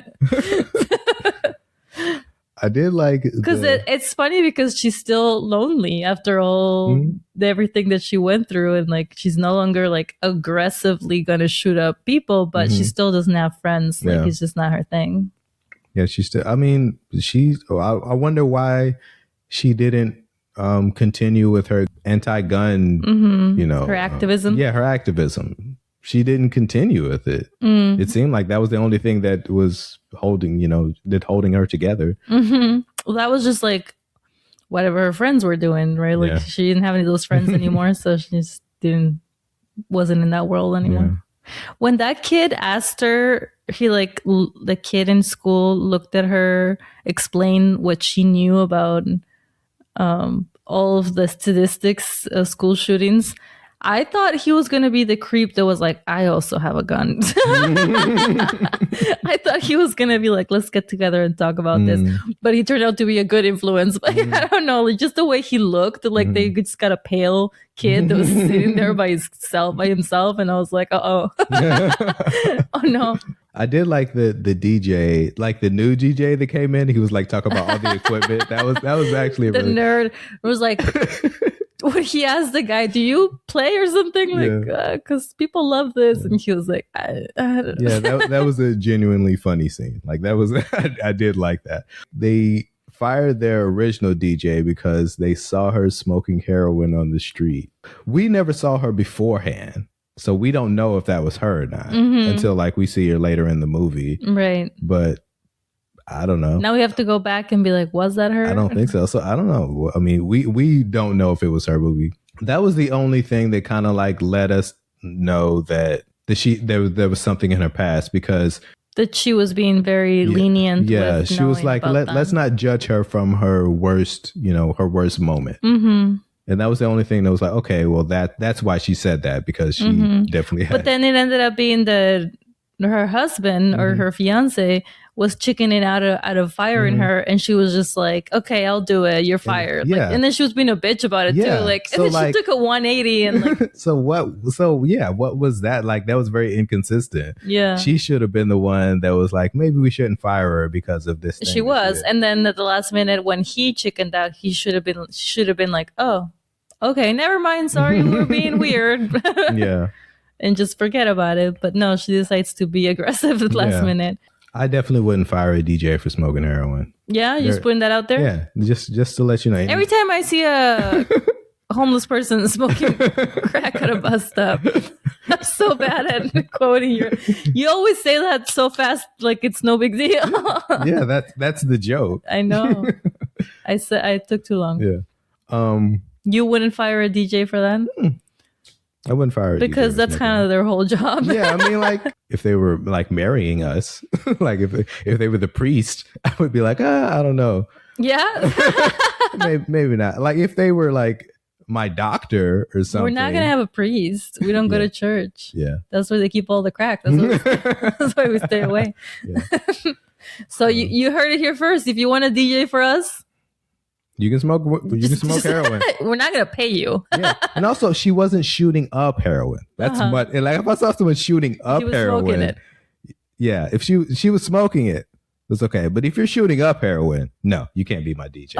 I did like
because it's funny because she's still lonely after all everything that she went through, and like she's no longer like aggressively gonna shoot up people, but she still doesn't have friends. Like it's just not her thing.
Yeah, she's still. I mean, I wonder why she didn't continue with her anti-gun.
Her activism.
Her activism. She didn't continue with it. It seemed like that was the only thing that was holding her together.
Well, that was just like whatever her friends were doing, right? Like she didn't have any of those friends anymore, so she just wasn't in that world anymore. When that kid asked her, the kid in school looked at her, explained what she knew about all of the statistics of school shootings. I thought he was going to be the creep that was like, I also have a gun. I thought he was going to be like, let's get together and talk about this. But he turned out to be a good influence. But I don't know, like just the way he looked, like they just got a pale kid that was sitting there by himself. And I was like, oh no.
I did like the DJ, like the new DJ that came in. He was like talking about all the equipment. That was actually
the nerd. It was like... when he asked the guy, do you play or something? Like, because people love this. And he was like, I don't know.
Yeah, that was a genuinely funny scene. Like that was, I did like that. They fired their original DJ because they saw her smoking heroin on the street. We never saw her beforehand. So we don't know if that was her or not until like we see her later in the movie.
Right.
But I don't know.
Now we have to go back and be like, was that her?
I don't think so. So I don't know. I mean, we don't know if it was her movie. That was the only thing that kind of like let us know that there was something in her past, because
that she was being very lenient.
Yeah, she was like, let's not judge her from her worst, her worst moment. And that was the only thing that was like, okay, well that's why she said that, because she definitely had.
But then it ended up being her husband or her fiance was chickening out of firing her, and she was just like, "Okay, I'll do it. You're fired."
Yeah.
Like, and then she was being a bitch about it too. Like,
So,
and then
like,
she took a 180 and like,
so what was that? Like, that was very inconsistent.
yeah,
She should have been the one that was like, maybe we shouldn't fire her because of this thing.
she was. And then at the last minute when he chickened out, he should have been like, "Oh, okay, never mind. Sorry, we're being weird."
Yeah.
And just forget about it. But no, she decides to be aggressive at the last minute.
I definitely wouldn't fire a DJ for smoking heroin.
Yeah, you just putting that out there?
Yeah, just to let you know.
Every time I see a homeless person smoking crack at a bus stop, I'm so bad at quoting you always say that so fast, like it's no big deal.
Yeah, that's the joke.
I know. I said I took too long.
Yeah.
You wouldn't fire a DJ for that?
I wouldn't fire a
because
DJ
that's kind of their whole job.
Yeah, I mean, like if they were like marrying us, like if they were the priest, I would be like, I don't know.
Yeah.
maybe not. Like if they were like my doctor or something.
We're not gonna have a priest. We don't go to church.
Yeah,
that's where they keep all the crack. That's why we stay away. Yeah. So you heard it here first. If you want a DJ for us,
you can smoke. You can smoke heroin.
We're not gonna pay you.
Yeah, and also she wasn't shooting up heroin. That's what. And like if I saw someone shooting up heroin, yeah, if she was smoking it, it's okay. But if you're shooting up heroin, no, you can't be my DJ.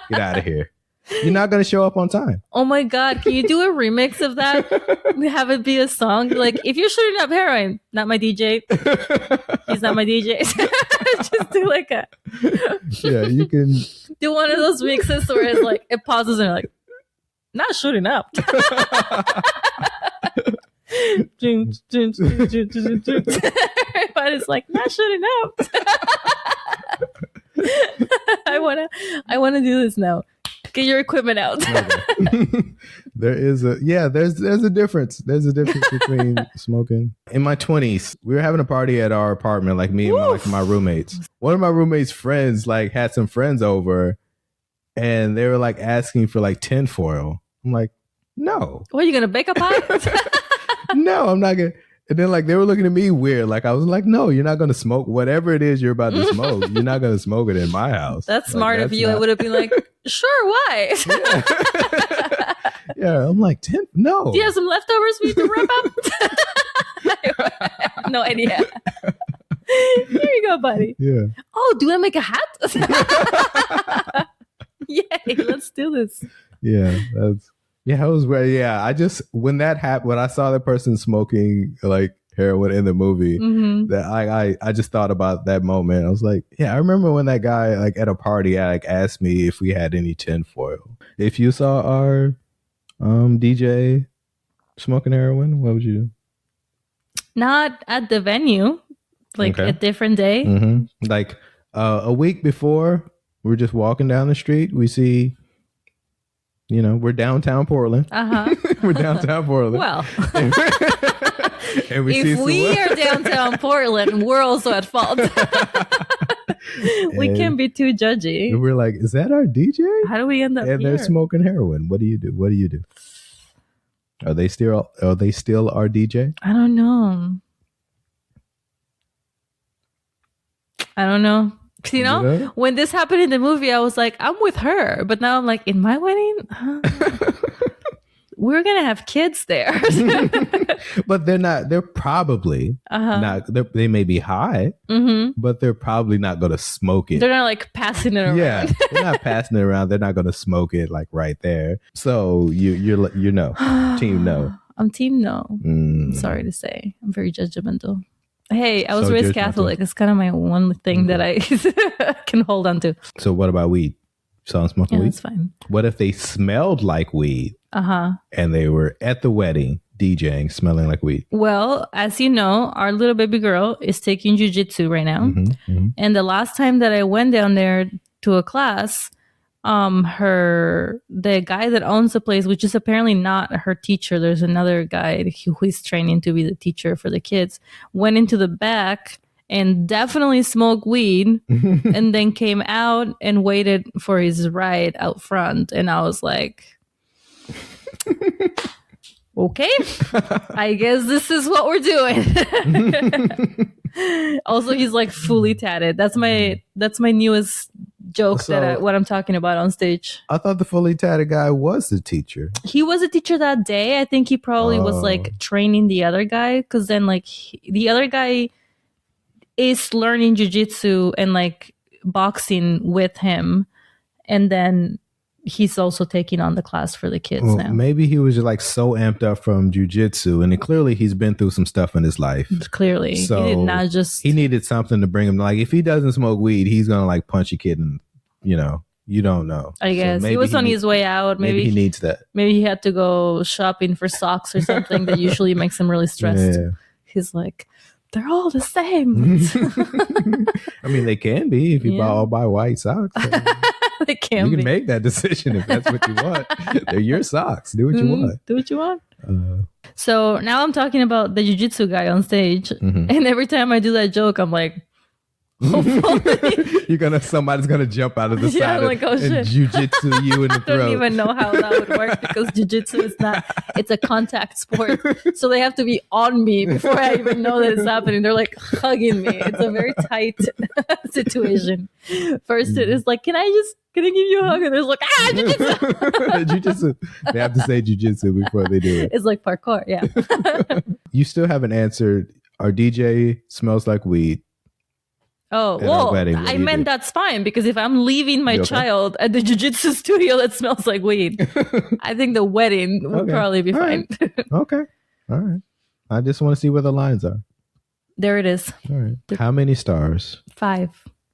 Get out of here. You're not gonna show up on time.
Oh my God! Can you do a remix of that? Have it be a song like, if you're shooting up heroin, not my DJ. He's not my DJ. Just do like a.
Yeah, you can
do one of those mixes where it's like it pauses and you're like, not shooting up. But it's like not shooting up. I wanna do this now. Get your equipment out. Okay.
There's a difference. There's a difference between smoking. In my 20s, we were having a party at our apartment, like me and my roommates. One of my roommates' friends like had some friends over, and they were like asking for like tinfoil. I'm like, no.
What, are you gonna bake a pie?
No, I'm not gonna. And then like they were looking at me weird. Like I was like, no, you're not gonna smoke whatever it is you're about to smoke. You're not gonna smoke it in my house.
That's smart of you. I would have been like, sure, why?
Yeah, I'm like, no.
Do you have some leftovers for me to wrap up? No idea. Here you go, buddy.
Yeah.
Oh, do I make a hat? Yay, let's do this.
Yeah, I was ready. Yeah, I just when that happened, when I saw the person smoking like heroin in the movie, that I just thought about that moment. I was like, yeah, I remember when that guy like at a party like asked me if we had any tinfoil. If you saw our DJ smoking heroin, what would you do?
Not at the venue, like a different day.
Mm-hmm. Like a week before, we're just walking down the street. We see. You know, we're downtown Portland. We're downtown Portland.
Well,
and
if we are downtown Portland, we're also at fault. We can't be too judgy.
And we're like, is that our DJ?
How do we end up
here?
And
they're smoking heroin. What do you do? What do you do? Are they still our DJ?
I don't know. You know, when this happened in the movie, I was like, I'm with her. But now I'm like, in my wedding, we're going to have kids there.
But they're probably not, they may be high, but they're probably not going to smoke it.
They're not like passing it around.
Yeah, they're not passing it around. They're not going to smoke it like right there. So you're no. Team no.
I'm team no. I'm sorry to say. I'm very judgmental. Hey, I was raised Catholic. It's kind of my one thing that I can hold on to.
So what about weed? Saw them smoking weed?
That's fine.
What if they smelled like weed? And they were at the wedding DJing, smelling like weed? Well,
as you know, our little baby girl is taking jiu-jitsu right now. And the last time that I went down there to a class, the guy that owns the place, which is apparently not her teacher, there's another guy who is training to be the teacher for the kids, went into the back and definitely smoked weed and then came out and waited for his ride out front. And I was like, okay, I guess this is what we're doing. Also, he's like fully tatted. That's my newest joke what I'm talking about on stage.
I thought the fully tatted guy was the teacher.
He was a teacher that day. I think he probably was like training the other guy, because then like the other guy is learning jujitsu and like boxing with him, and then he's also taking on the class for the kids now.
Maybe he was just like so amped up from jujitsu, and then clearly he's been through some stuff in his life.
Clearly,
so
he did not just.
He needed something to bring him. Like if he doesn't smoke weed, he's gonna like punch a kid, and you don't know.
I guess he was on his way out. Maybe
he needs that.
Maybe he had to go shopping for socks or something that usually makes him really stressed. Yeah. He's like, they're all the same.
I mean, they can be if you all buy white socks.
They can.
You can make that decision if that's what you want. They're your socks. Do what you want.
Do what you want. So now I'm talking about the jiu-jitsu guy on stage, and every time I do that joke, I'm like, hopefully
somebody's gonna jump out of the side
like, oh,
and jujitsu you in the throat.
I don't even know how that would work, because jujitsu is it's a contact sport, so they have to be on me before I even know that it's happening. They're like hugging me. It's a very tight situation. First it is like, can I give you a hug? And there's like, jujitsu.
Jujitsu. They have to say jujitsu before they do it.
It's like parkour. Yeah.
You still haven't answered. Our DJ smells like weed.
Oh, well, I meant that's fine, because if I'm leaving my child at the jiu-jitsu studio that smells like weed, I think the wedding will probably be fine.
Okay. All right. I just want to see where the lines are.
There it is.
All right. How many stars?
5.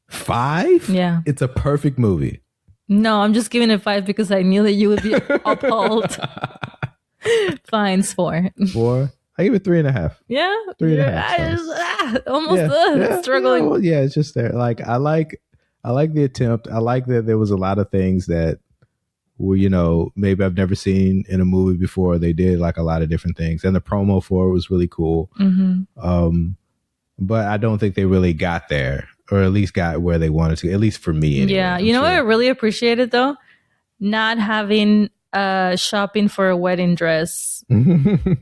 5?
Yeah.
It's a perfect movie.
No, I'm just giving it 5 because I knew that you would be appalled. Fine's 4.
4? I give it 3.5.
Yeah,
3.5.
Almost struggling.
Yeah, it's just there. Like I like the attempt. I like that there was a lot of things that were, maybe I've never seen in a movie before. They did like a lot of different things, and the promo for it was really cool.
Mm-hmm.
But I don't think they really got there, or at least got where they wanted to. At least for me. Anyway,
yeah, what I really appreciated though, not having shopping for a wedding dress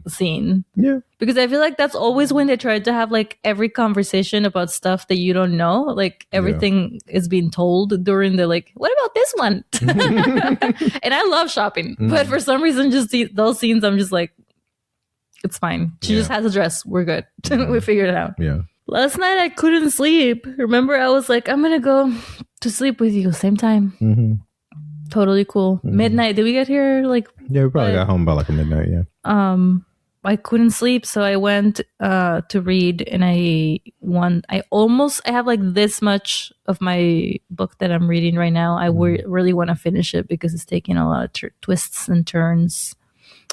scene.
Yeah.
Because I feel like that's always when they try to have like every conversation about stuff that you don't know. Like everything is being told during the like, what about this one? And I love shopping. But for some reason, just those scenes, I'm just like, it's fine. She just has a dress. We're good. We figured it out.
Yeah.
Last night I couldn't sleep. Remember, I was like, I'm going to go to sleep with you same time.
Mm-hmm.
Totally could. Midnight. Did we get here like?
Yeah, we probably got home by like a midnight. Yeah.
I couldn't sleep, so I went to read, and I have like this much of my book that I'm reading right now. I really want to finish it because it's taking a lot of twists and turns.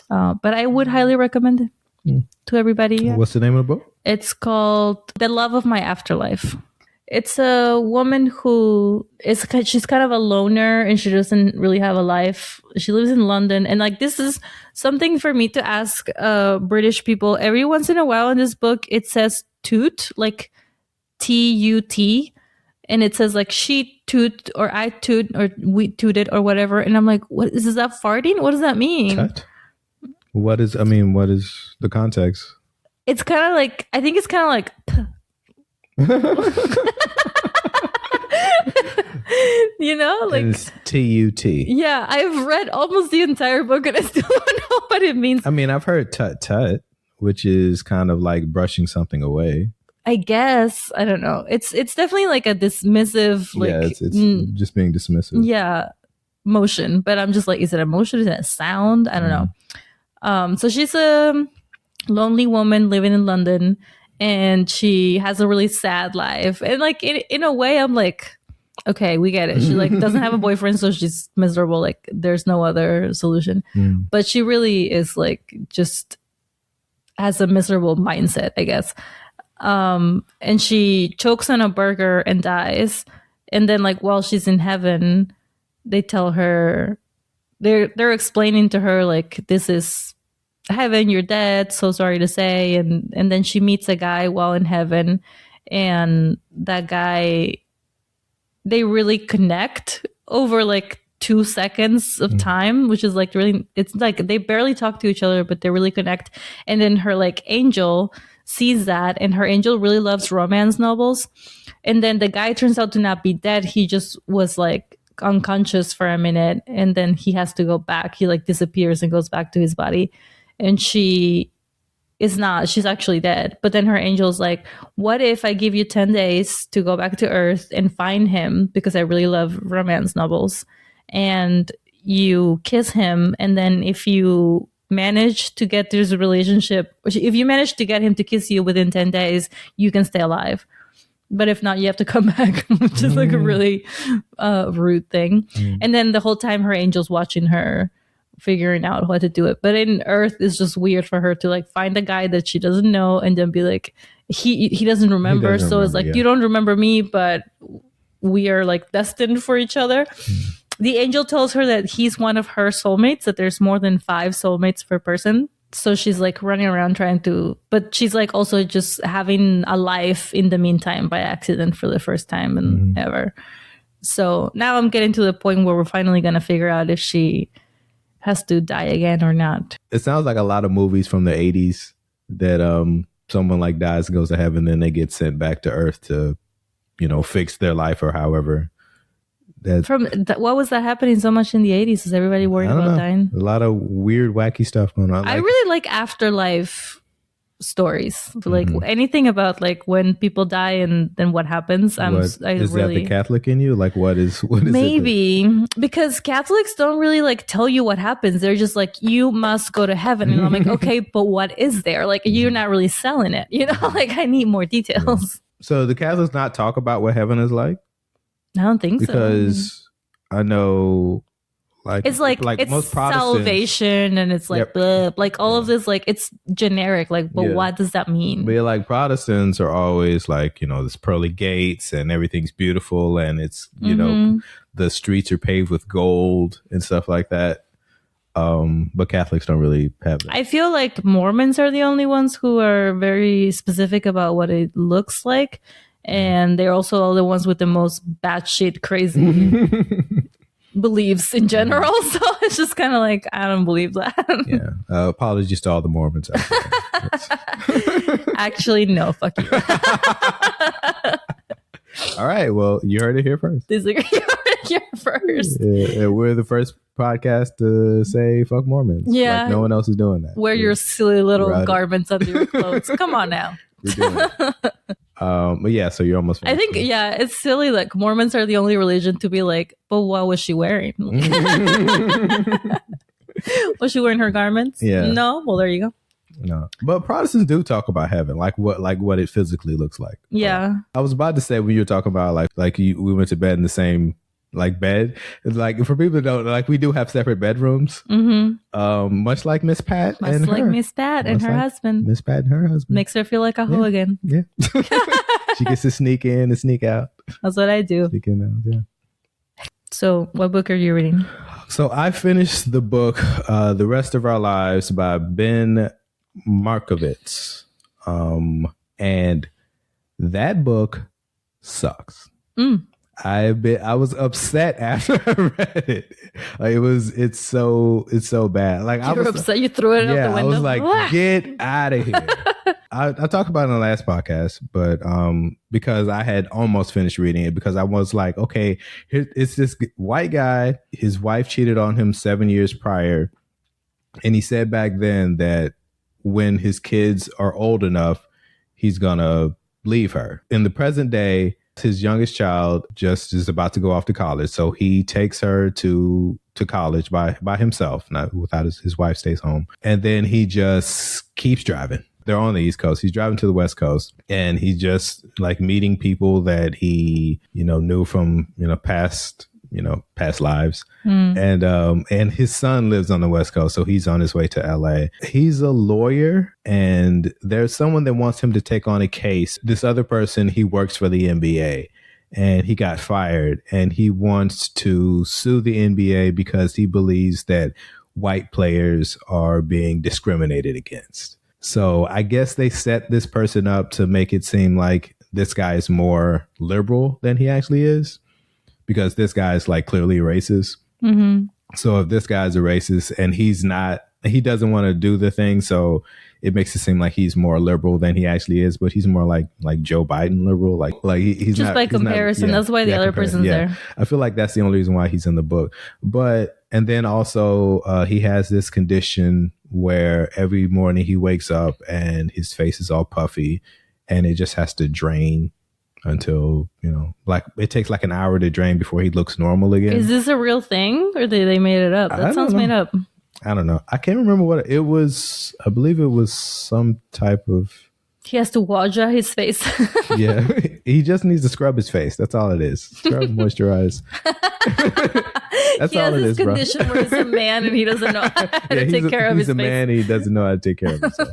But I would highly recommend it to everybody. Yeah.
What's the name of the book?
It's called The Love of My Afterlife. It's a woman who she's kind of a loner, and she doesn't really have a life. She lives in London, and like this is something for me to ask British people. Every once in a while in this book, it says toot, like T-U-T, and it says like she toot or I toot or we tooted or whatever. And I'm like, what is that farting? What does that mean?
Tut? What is the context?
It's kind of like, I think it's kind of like like
and it's T-U-T.
Yeah, I've read almost the entire book and I still don't know what it means.
I mean, I've heard tut, which is kind of like brushing something away.
I guess. I don't know. It's definitely like a dismissive, like
it's just being dismissive.
Yeah, motion. But I'm just like, is it a motion? Is it a sound? I don't know. So she's a lonely woman living in London, and she has a really sad life. And like in a way, I'm like, okay, we get it. She like doesn't have a boyfriend, so she's miserable. Like there's no other solution. But she really is like just has a miserable mindset, I guess. And she chokes on a burger and dies. And then like while she's in heaven, they tell her they're explaining to her like, this is heaven, you're dead, so sorry to say. And then she meets a guy while in heaven, and that guy, they really connect over like 2 seconds of time, which is like really, it's like they barely talk to each other, but they really connect. And then her like angel sees that, and her angel really loves romance novels. And then the guy turns out to not be dead. He just was like unconscious for a minute, and then he has to go back. He like disappears and goes back to his body. And she is not, she's actually dead. But then her angel's like, what if I give you 10 days to go back to Earth and find him, because I really love romance novels, and you kiss him, and then if you manage to get this relationship, if you manage to get him to kiss you within 10 days, you can stay alive. But if not, you have to come back, which is like a really rude thing. And then the whole time her angel's watching her, figuring out how to do it. But in Earth, it's just weird for her to like find a guy that she doesn't know and then be like, he doesn't remember. So it's like, you don't remember me, but we are like destined for each other. The angel tells her that he's one of her soulmates, that there's more than 5 soulmates per person. So she's like running around trying to, but she's like also just having a life in the meantime by accident for the first time and ever. So now I'm getting to the point where we're finally going to figure out if she has to die again or not.
It sounds like a lot of movies from the 80s that someone like dies and goes to heaven, then they get sent back to Earth to, you know, fix their life or however.
What was that happening so much in the 80s? Is everybody worried about dying?
A lot of weird, wacky stuff going on.
I really like afterlife stories, like anything about like when people die and then what happens.
Is that the Catholic in you? Like what is
maybe it because Catholics don't really like tell you what happens. They're just like, you must go to heaven, and I'm like, okay, but what is there? Like you're not really selling it, you know? Like I need more details.
So the Catholics not talk about what heaven is like?
I don't think
because I know
it's like it's most salvation, and it's like blah, like all of this, like it's generic, like but what does that mean?
But like Protestants are always like, you know, this pearly gates and everything's beautiful, and it's, you know, the streets are paved with gold and stuff like that. But Catholics don't really have that.
I feel like Mormons are the only ones who are very specific about what it looks like. And they're also the ones with the most batshit crazy beliefs in general. So it's just kind of like, I don't believe that.
Apologies to all the Mormons out there.
Actually, no, fuck you.
All right. Well, you heard it here first.
You heard it here first.
Yeah, we're the first podcast to say fuck Mormons.
Yeah.
Like, no one else is doing that.
Wear your silly little garments under your clothes. Come on now.
We're doing it. But yeah, so you're almost
finished. I think, it's silly. Like Mormons are the only religion to be like, but what was she wearing? Was she wearing her garments?
Yeah.
No? Well, there you go.
No. But Protestants do talk about heaven, like what it physically looks like.
Yeah.
I was about to say when you were talking about we went to bed in the same like bed. Like for people that don't, like we do have separate bedrooms. Much like Miss Pat and
her husband.
Miss Pat and her husband.
Makes her feel like a hooligan.
Yeah. She gets to sneak in and sneak out.
That's what I do.
Sneak in and out, yeah.
So what book are you reading?
So I finished the book The Rest of Our Lives by Ben Markovitz. And that book sucks. I was upset after I read it. Like it's so bad. Like
you were upset. You threw it out the window.
I was like, get out of here. I talked about it in the last podcast, but because I had almost finished reading it, because I was like, okay, it's this white guy. His wife cheated on him 7 years prior, and he said back then that when his kids are old enough, he's gonna leave her. In the present day, his youngest child just is about to go off to college, so he takes her to college by himself, not without his wife stays home, and then he just keeps driving. They're on the East Coast. He's driving to the West Coast, and he's just like meeting people that he knew from past lives. And his son lives on the West Coast, so he's on his way to LA. He's a lawyer, and there's someone that wants him to take on a case. This other person, he works for the NBA, and he got fired, and he wants to sue the NBA because he believes that white players are being discriminated against. So I guess they set this person up to make it seem like this guy is more liberal than he actually is, because this guy is like clearly racist. So if this guy's a racist and he's not he doesn't want to do the thing, so it makes it seem like he's more liberal than he actually is. But he's more like Joe Biden liberal, like he's
just
not
by
he's not-
comparison.
yeah,
That's why the
yeah,
other person's there.
I feel like that's the only reason why he's in the book. But and then also he has this condition where every morning he wakes up and his face is all puffy, and it just has to drain until, you know, like it takes like an hour to drain before he looks normal again.
Is this a real thing, or they made it up? That sounds made up.
I don't know. I can't remember what it was. I believe it was some type of.
He has to waja his face.
Yeah, he just needs to scrub his face. That's all it is. Scrub, moisturize. That's all it is, bro.
He has this condition where he's a man and he doesn't know how to take care of his face.
He's a man and he doesn't know how to take care of himself.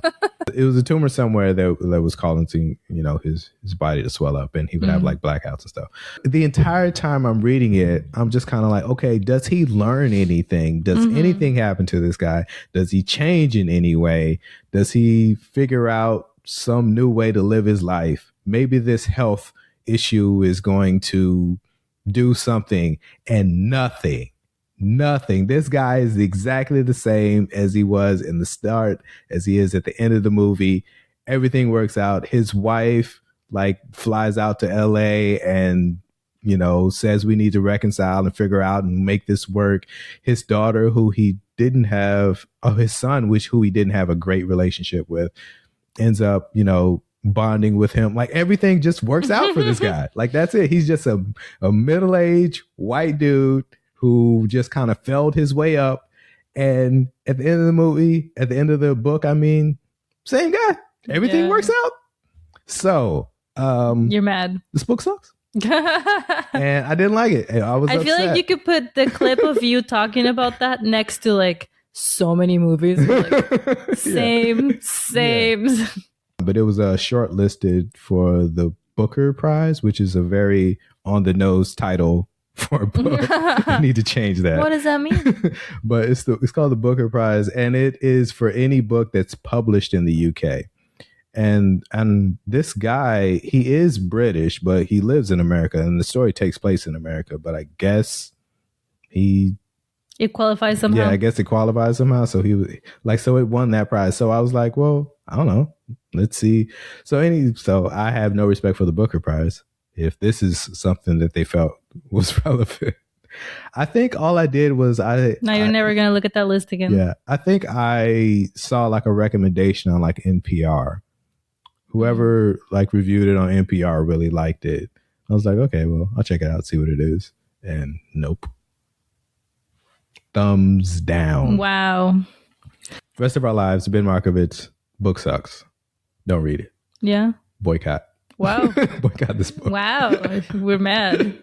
It was a tumor somewhere that was causing, you know, his body to swell up, and he would have like blackouts and stuff. The entire time I'm reading it, I'm just kind of like, okay, does he learn anything? Does anything happen to this guy? Does he change in any way? Does he figure out some new way to live his life? Maybe this health issue is going to do something, and nothing. This guy is exactly the same as he was in the start, as he is at the end of the movie. Everything works out. His wife like flies out to LA and, you know, says we need to reconcile and figure out and make this work. His daughter, who he didn't have, his son, who he didn't have a great relationship with, ends up, you know, bonding with him. Like everything just works out for this guy. Like that's it. He's just a middle-aged white dude who just kind of felled his way up. And at the end of the movie, at the end of the book, I mean, same guy. Everything works out. So
you're mad.
This book sucks. And I didn't like it. I
feel like you could put the clip of you talking about that next to like so many movies. Like, same. Yeah.
But it was shortlisted for the Booker Prize, which is a very on the nose title for a book. I need to change that.
What does that mean?
But it's called the Booker Prize, and it is for any book that's published in the UK. And this guy, he is British, but he lives in America, and the story takes place in America. But I guess it
qualifies somehow.
Yeah, I guess it qualifies somehow. So he was like, so it won that prize. So I was like, well, I don't know. Let's see. So I have no respect for the Booker Prize. If this is something that they felt was relevant, I think all I did was
Now you're never gonna look at that list again.
Yeah, I think I saw like a recommendation on like NPR. Whoever like reviewed it on NPR really liked it. I was like, okay, well, I'll check it out, see what it is. And nope. Thumbs down.
Wow.
Rest of Our Lives, Ben Markovitz, book sucks. Don't read it.
Yeah.
Boycott.
Wow.
Boycott this book.
Wow. We're mad.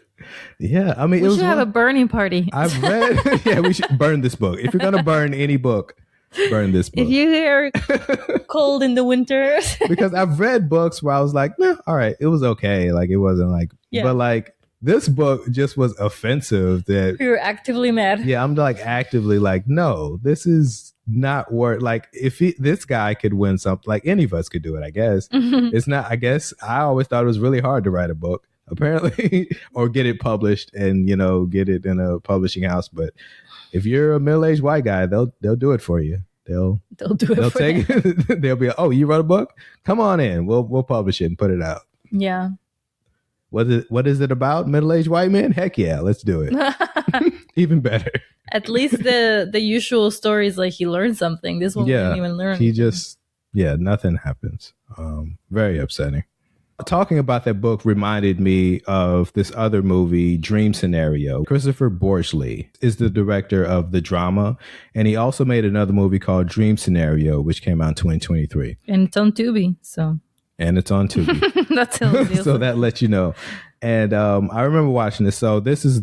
Yeah. I mean,
we should have a burning party.
I've read, yeah, we should burn this book. If you're going to burn any book, burn this book.
If you hear cold in the winter.
Because I've read books where I was like, all right, it was okay. Like, it wasn't like, but like, this book just was offensive that
you're actively mad.
Yeah, I'm like actively like, no, this is not worth, like if this guy could win something, like any of us could do it, I guess. It's not, I guess I always thought it was really hard to write a book, apparently, or get it published and, you know, get it in a publishing house. But if you're a middle-aged white guy, they'll do it for you. They'll do it. They'll take it. They'll be, oh, you wrote a book? Come on in. We'll publish it and put it out.
Yeah.
What is it about? Middle-aged white men? Heck yeah, let's do it. Even better.
At least the usual stories, like he learned something. This one didn't even learn.
He just, nothing happens. Very upsetting. Talking about that book reminded me of this other movie, Dream Scenario. Christopher Borsley is the director of the drama, and he also made another movie called Dream Scenario, which came out in 2023.
And it's on Tubi, so.
And it's on Tubi.
That's
so that lets you know. And I remember watching this. So this is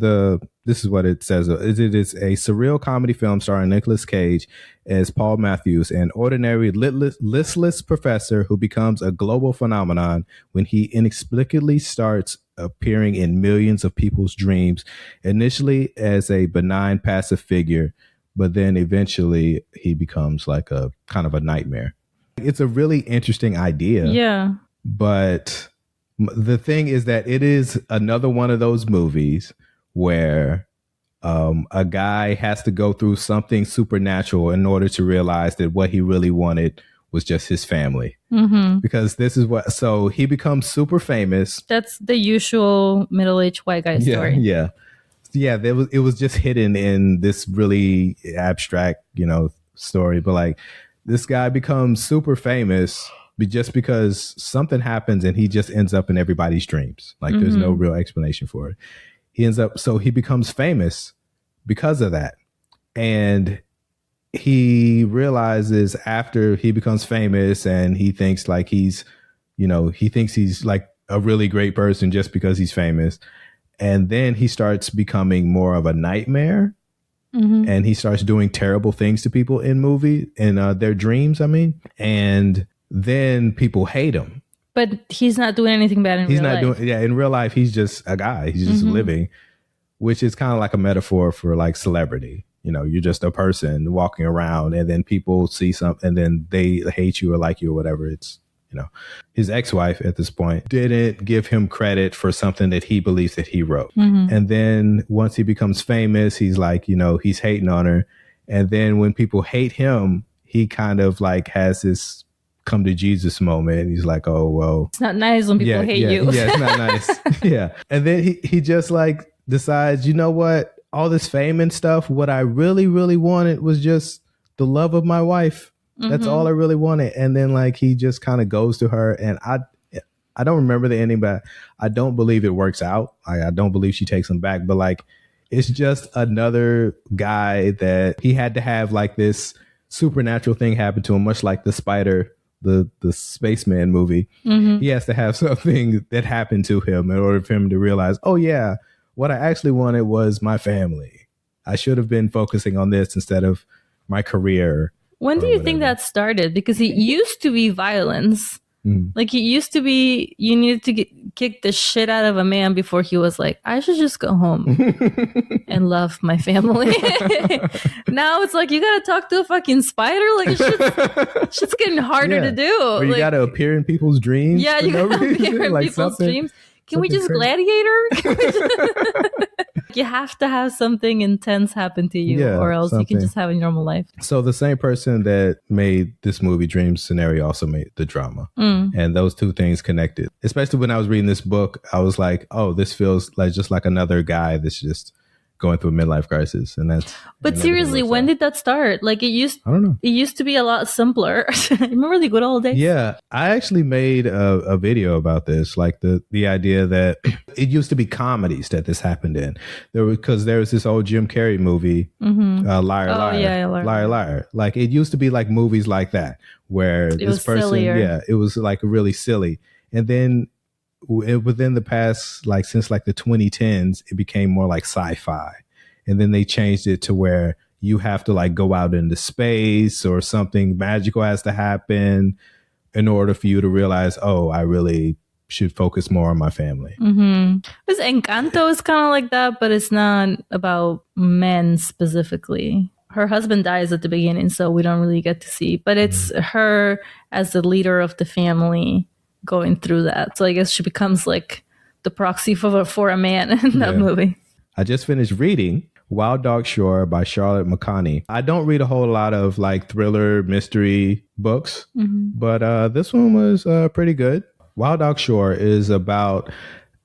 what it says. It is a surreal comedy film starring Nicolas Cage as Paul Matthews, an ordinary listless professor who becomes a global phenomenon when he inexplicably starts appearing in millions of people's dreams, initially as a benign passive figure, but then eventually he becomes like a kind of a nightmare. It's a really interesting idea.
Yeah.
But the thing is that it is another one of those movies where A guy has to go through something supernatural in order to realize that what he really wanted was just his family. Because this is what, so he becomes super famous.
That's the usual middle-aged white guy story.
Yeah. It was just hidden in this really abstract, story. But like, this guy becomes super famous just because something happens and he just ends up in everybody's dreams. Like, there's no real explanation for it. He becomes famous because of that. And he realizes after he becomes famous and he thinks like he's like a really great person just because he's famous. And then he starts becoming more of a nightmare. And he starts doing terrible things to people in their dreams, and then people hate him.
But he's not doing anything bad in real life.
In real life, he's just a guy. He's just living, which is kind of like a metaphor for like celebrity. You're just a person walking around and then people see something and then they hate you or like you or whatever. It's, his ex-wife at this point didn't give him credit for something that he believes that he wrote. And then once he becomes famous, he's like, he's hating on her. And then when people hate him, he kind of like has this come to Jesus moment. He's like, oh, well,
it's not nice when people hate you.
Yeah, it's not nice. Yeah. And then he just like decides, you know what? All this fame and stuff, what I really, really wanted was just the love of my wife. That's all I really wanted. And then like he just kind of goes to her, and I don't remember the ending, but I don't believe it works out. I don't believe she takes him back, but like it's just another guy that he had to have like this supernatural thing happen to him, much like the spider, the spaceman movie. He has to have something that happened to him in order for him to realize, oh yeah, what I actually wanted was my family. I should have been focusing on this instead of my career.
When do you think that started? Because it used to be violence. Like it used to be you needed to kick the shit out of a man before he was like, I should just go home and love my family. Now it's like you gotta talk to a fucking spider. Like shit's getting harder to do.
Or you
like,
gotta appear in people's dreams.
Yeah, you gotta appear in people's dreams. Can we just gladiator? You have to have something intense happen to you, or else you can just have a normal life.
So the same person that made this movie Dream Scenario also made the drama. And those two things connected. Especially when I was reading this book, I was like, oh, this feels like just like another guy that's just going through a midlife crisis.
But seriously, when did that start? Like I don't know. It used to be a lot simpler. Remember the good old days?
Yeah. I actually made a video about this, like the idea that it used to be comedies that this happened in. Because there was this old Jim Carrey movie, Liar, Liar.
Yeah,
Liar, Liar. Like it used to be like movies like that where this person,
sillier.
It was like really silly. And then within the past, like since like the 2010s, it became more like sci-fi. And then they changed it to where you have to like go out into space or something magical has to happen in order for you to realize, oh, I really should focus more on my family.
Because Encanto is kind of like that, but it's not about men specifically. Her husband dies at the beginning, so we don't really get to see. But it's her as the leader of the family going through that. So I guess she becomes like the proxy for a man in that movie.
I just finished reading Wild Dog Shore by Charlotte McConney. I don't read a whole lot of like thriller mystery books, but this one was pretty good. Wild Dog Shore is about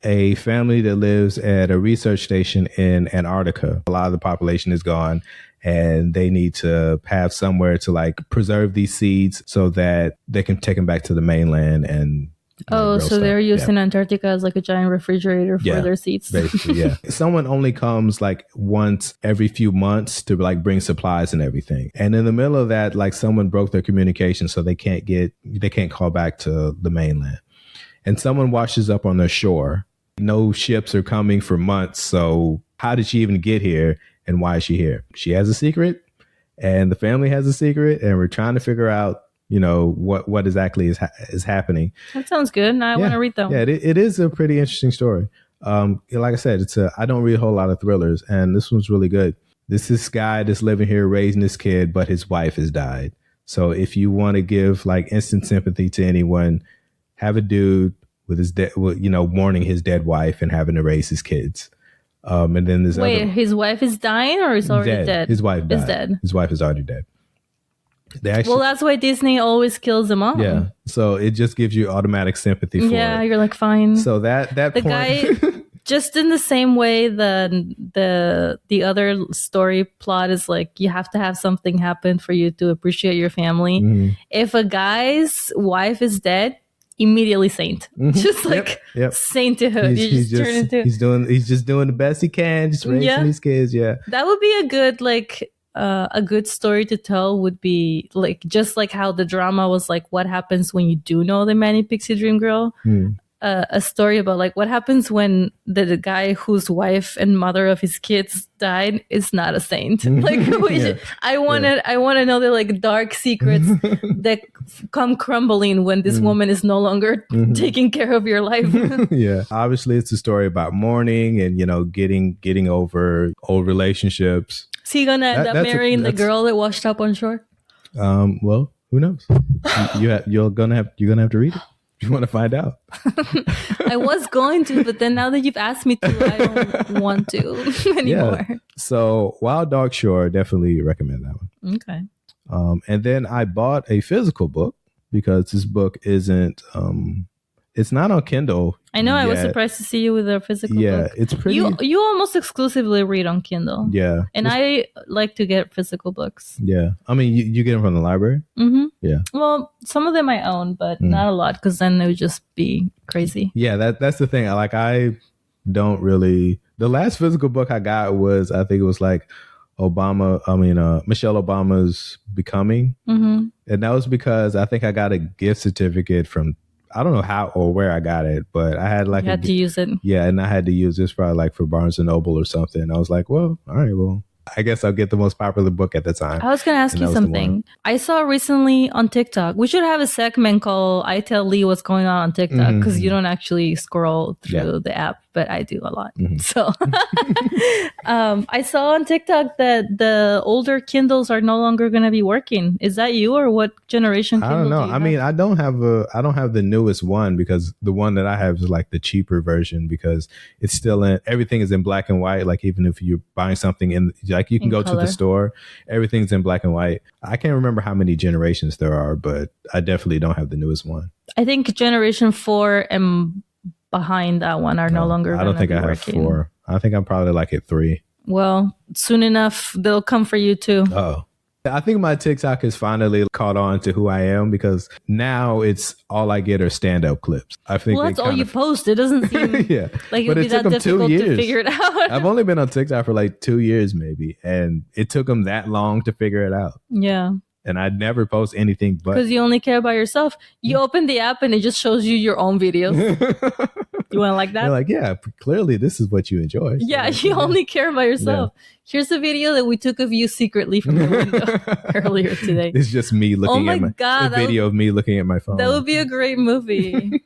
a family that lives at a research station in Antarctica. A lot of the population is gone, and they need to have somewhere to like preserve these seeds so that they can take them back to the mainland and
so
stuff.
they're using Antarctica as like a giant refrigerator for their seeds.
Basically, yeah. Someone only comes like once every few months to like bring supplies and everything. And in the middle of that, like someone broke their communication, so they can't call back to the mainland. And someone washes up on their shore. No ships are coming for months. So how did she even get here? And why is she here? She has a secret, and the family has a secret, and we're trying to figure out, what exactly is happening.
That sounds good. Now I want to read them.
Yeah, it is a pretty interesting story. Like I said, I don't read a whole lot of thrillers, and this one's really good. This guy that's living here raising his kid, but his wife has died. So if you want to give like instant sympathy to anyone, have a dude with his mourning his dead wife and having to raise his kids. And then this
Wait,
other
his wife is dying or is already dead?
His wife died.
Is dead.
His wife is already dead. They actually,
well, that's why Disney always kills them all.
yeah. So it just gives you automatic sympathy for
Yeah,
it.
you're like, fine.
So that
the
point,
guy, just in the same way the other story plot is like you have to have something happen for you to appreciate your family.
Mm-hmm.
If a guy's wife is dead, immediately saint.
Mm-hmm.
Just like sainthood.
He's just doing the best he can, just raising these kids. Yeah,
that would be a good story to tell. Would be like just like how the drama was like what happens when you do know the Manic Pixie Dream Girl. A story about like what happens when the guy whose wife and mother of his kids died is not a saint. Like I want to know the like dark secrets that come crumbling when this woman is no longer taking care of your life.
Yeah, obviously it's a story about mourning and getting over old relationships.
Is he gonna end up marrying the girl that washed up on shore?
Well, who knows? You're gonna have to read it. You want to find out?
I was going to, but then now that you've asked me to, I don't want to anymore.
Yeah. So Wild Dog Shore, definitely recommend that one.
Okay.
And then I bought a physical book because this book isn't, it's not on Kindle.
I know. Yet. I was surprised to see you with a physical book.
Yeah, it's pretty.
You almost exclusively read on Kindle.
Yeah.
And I like to get physical books.
Yeah. I mean, you get them from the library?
Mm-hmm.
Yeah.
Well, some of them I own, but not a lot because then it would just be crazy.
Yeah, that's the thing. I don't really. The last physical book I got was, I think it was like Michelle Obama's Becoming. Mm-hmm. And that was because I think I got a gift certificate from, I don't know how or where I got it, but I had like
you had to use it.
Yeah, and I had to use this probably like for Barnes and Noble or something. I was like, well, all right, well, I guess I'll get the most popular book at the time.
I was going to ask you something. I saw recently on TikTok, we should have a segment called I Tell Lee What's Going On TikTok because you don't actually scroll through the app, but I do a lot. Mm-hmm. So I saw on TikTok that the older Kindles are no longer going to be working. Is that you or what generation Kindle?
I don't know. I mean, I don't have the newest one because the one that I have is like the cheaper version because it's still everything is in black and white. Like even if you're buying something like you can go to the store, everything's in black and white. I can't remember how many generations there are, but I definitely don't have the newest one.
I think generation 4 and behind that one are no longer.
I don't think I have 4. I think I'm probably like at 3.
Well, soon enough, they'll come for you too.
Oh. I think my TikTok has finally caught on to who I am because now it's all I get are stand-up clips. I think
that's all you post. It doesn't seem like it would be that difficult to figure it out.
I've only been on TikTok for like 2 years maybe, and it took them that long to figure it out.
Yeah.
And I never post anything but
because you only care about yourself. You open the app and it just shows you your own videos. You want to like that?
You're like, yeah, clearly this is what you enjoy.
Yeah, you only care about yourself. Yeah. Here's a video that we took of you secretly from the window earlier today.
It's just me looking at a video of me looking at my phone.
That would be a great movie.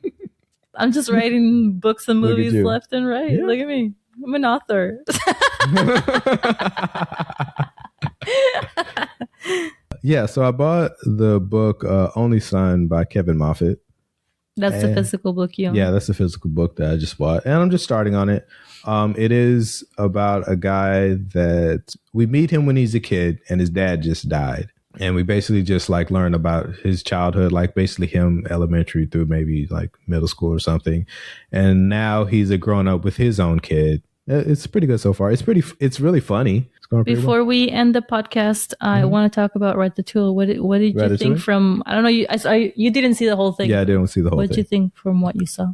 I'm just writing books and movies left and right. Yeah. Look at me. I'm an author.
Yeah, so I bought the book Only Son by Kevin Moffat.
That's the physical book you own?
Yeah, that's the physical book that I just bought. And I'm just starting on it. It is about a guy that we meet him when he's a kid and his dad just died. And we basically just like learn about his childhood, like basically him elementary through maybe like middle school or something. And now he's a grown up with his own kid. It's pretty good so far. It's really funny. It's going pretty
Before we end the podcast, I want to talk about Ratatouille. What did you think from? I don't know. You didn't see the whole thing.
Yeah, I didn't see the whole thing.
What did you think from what you saw?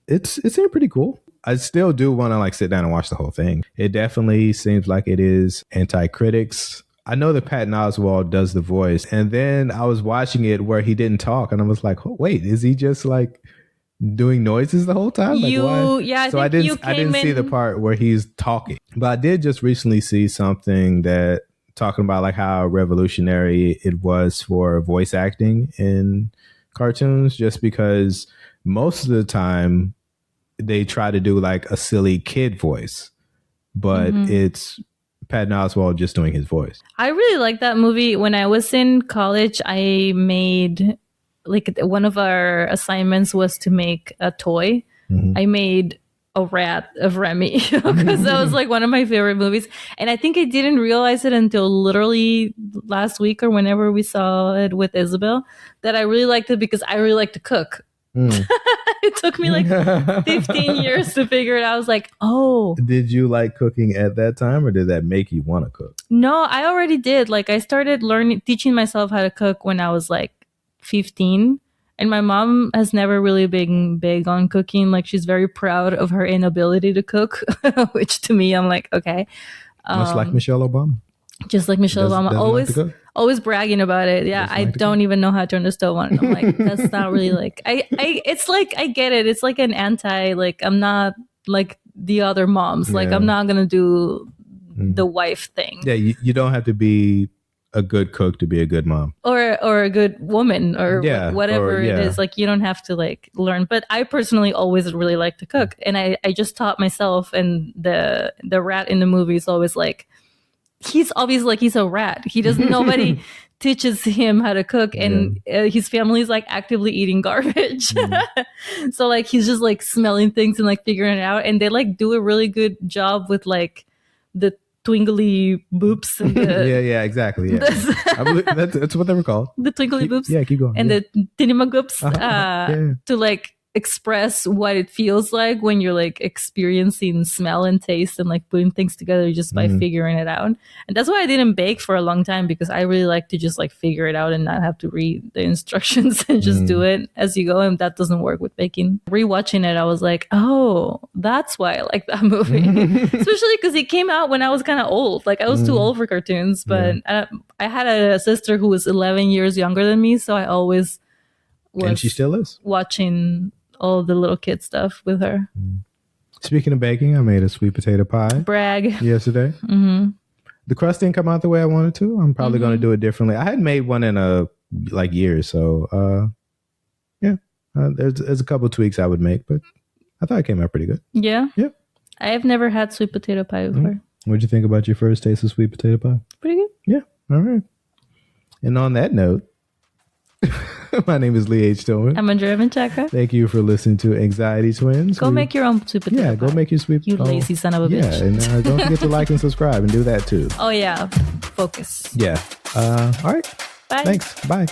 It seemed pretty cool. I still do want to like sit down and watch the whole thing. It definitely seems like it is anti-critics. I know that Patton Oswalt does the voice, and then I was watching it where he didn't talk, and I was like, oh, wait, is he just like doing noises the whole time? Like, why?
Yeah,
I didn't see the part where he's talking, but I did just recently see something that talking about like how revolutionary it was for voice acting in cartoons, just because most of the time they try to do like a silly kid voice, but it's Patton Oswalt just doing his voice.
I really like that movie. When I was in college, I made like one of our assignments was to make a toy. I made a rat of Remy because that was like one of my favorite movies. And I think I didn't realize it until literally last week or whenever we saw it with Isabel that I really liked it because I really like to cook. It took me like 15 years to figure it out. I was like, oh.
Did you like cooking at that time or did that make you want to cook?
No, I already did. Like I started teaching myself how to cook when I was like 15. And my mom has never really been big on cooking. Like she's very proud of her inability to cook, which to me, I'm like, okay.
Much like Michelle Obama.
Just like Michelle Obama, always bragging about it. Yeah, I don't even know how to turn the stove on. I'm like, that's not really like, it's like, I get it. It's like an like, I'm not like the other moms. Like, I'm not going to do the wife thing.
Yeah, you don't have to be a good cook to be a good mom
or a good woman or whatever it is. Like you don't have to like learn, but I personally always really like to cook, and I just taught myself. And the rat in the movie is always like, he's obviously like he's a rat. He doesn't nobody teaches him how to cook, and his family is like actively eating garbage. So like he's just like smelling things and like figuring it out, and they like do a really good job with like the twinkly boops and
yeah, exactly. Yeah. I believe that's what they were called.
The twinkly boops.
Yeah, keep going.
And the tinimagoops to like express what it feels like when you're like experiencing smell and taste and like putting things together just by figuring it out. And that's why I didn't bake for a long time, because I really like to just like figure it out and not have to read the instructions and just do it as you go. And that doesn't work with baking. Rewatching it, I was like, oh, that's why I like that movie. Especially because it came out when I was kind of old. Like I was too old for cartoons, but I had a sister who was 11 years younger than me. So I always was,
and she still is,
watching all the little kid stuff with her.
Speaking of baking, I made a sweet potato pie.
Brag.
Yesterday. The crust didn't come out the way I wanted to. I'm probably going to do it differently. I hadn't made one in a years, so there's a couple of tweaks I would make, but I thought it came out pretty good.
Yeah.
Yeah.
I have never had sweet potato pie before.
What'd you think about your first taste of sweet potato pie?
Pretty good.
Yeah. All right. And on that note, my name is Lee H. Tillman.
I'm Andrea Menchaca.
Thank you for listening to Anxiety Twins.
Go make your own sweet potato pie.
Yeah, go make your sweet
potato pie. You lazy son of a bitch.
Yeah, and don't forget to like and subscribe and do that too.
Oh, yeah. Focus.
Yeah. All right.
Bye.
Thanks. Bye.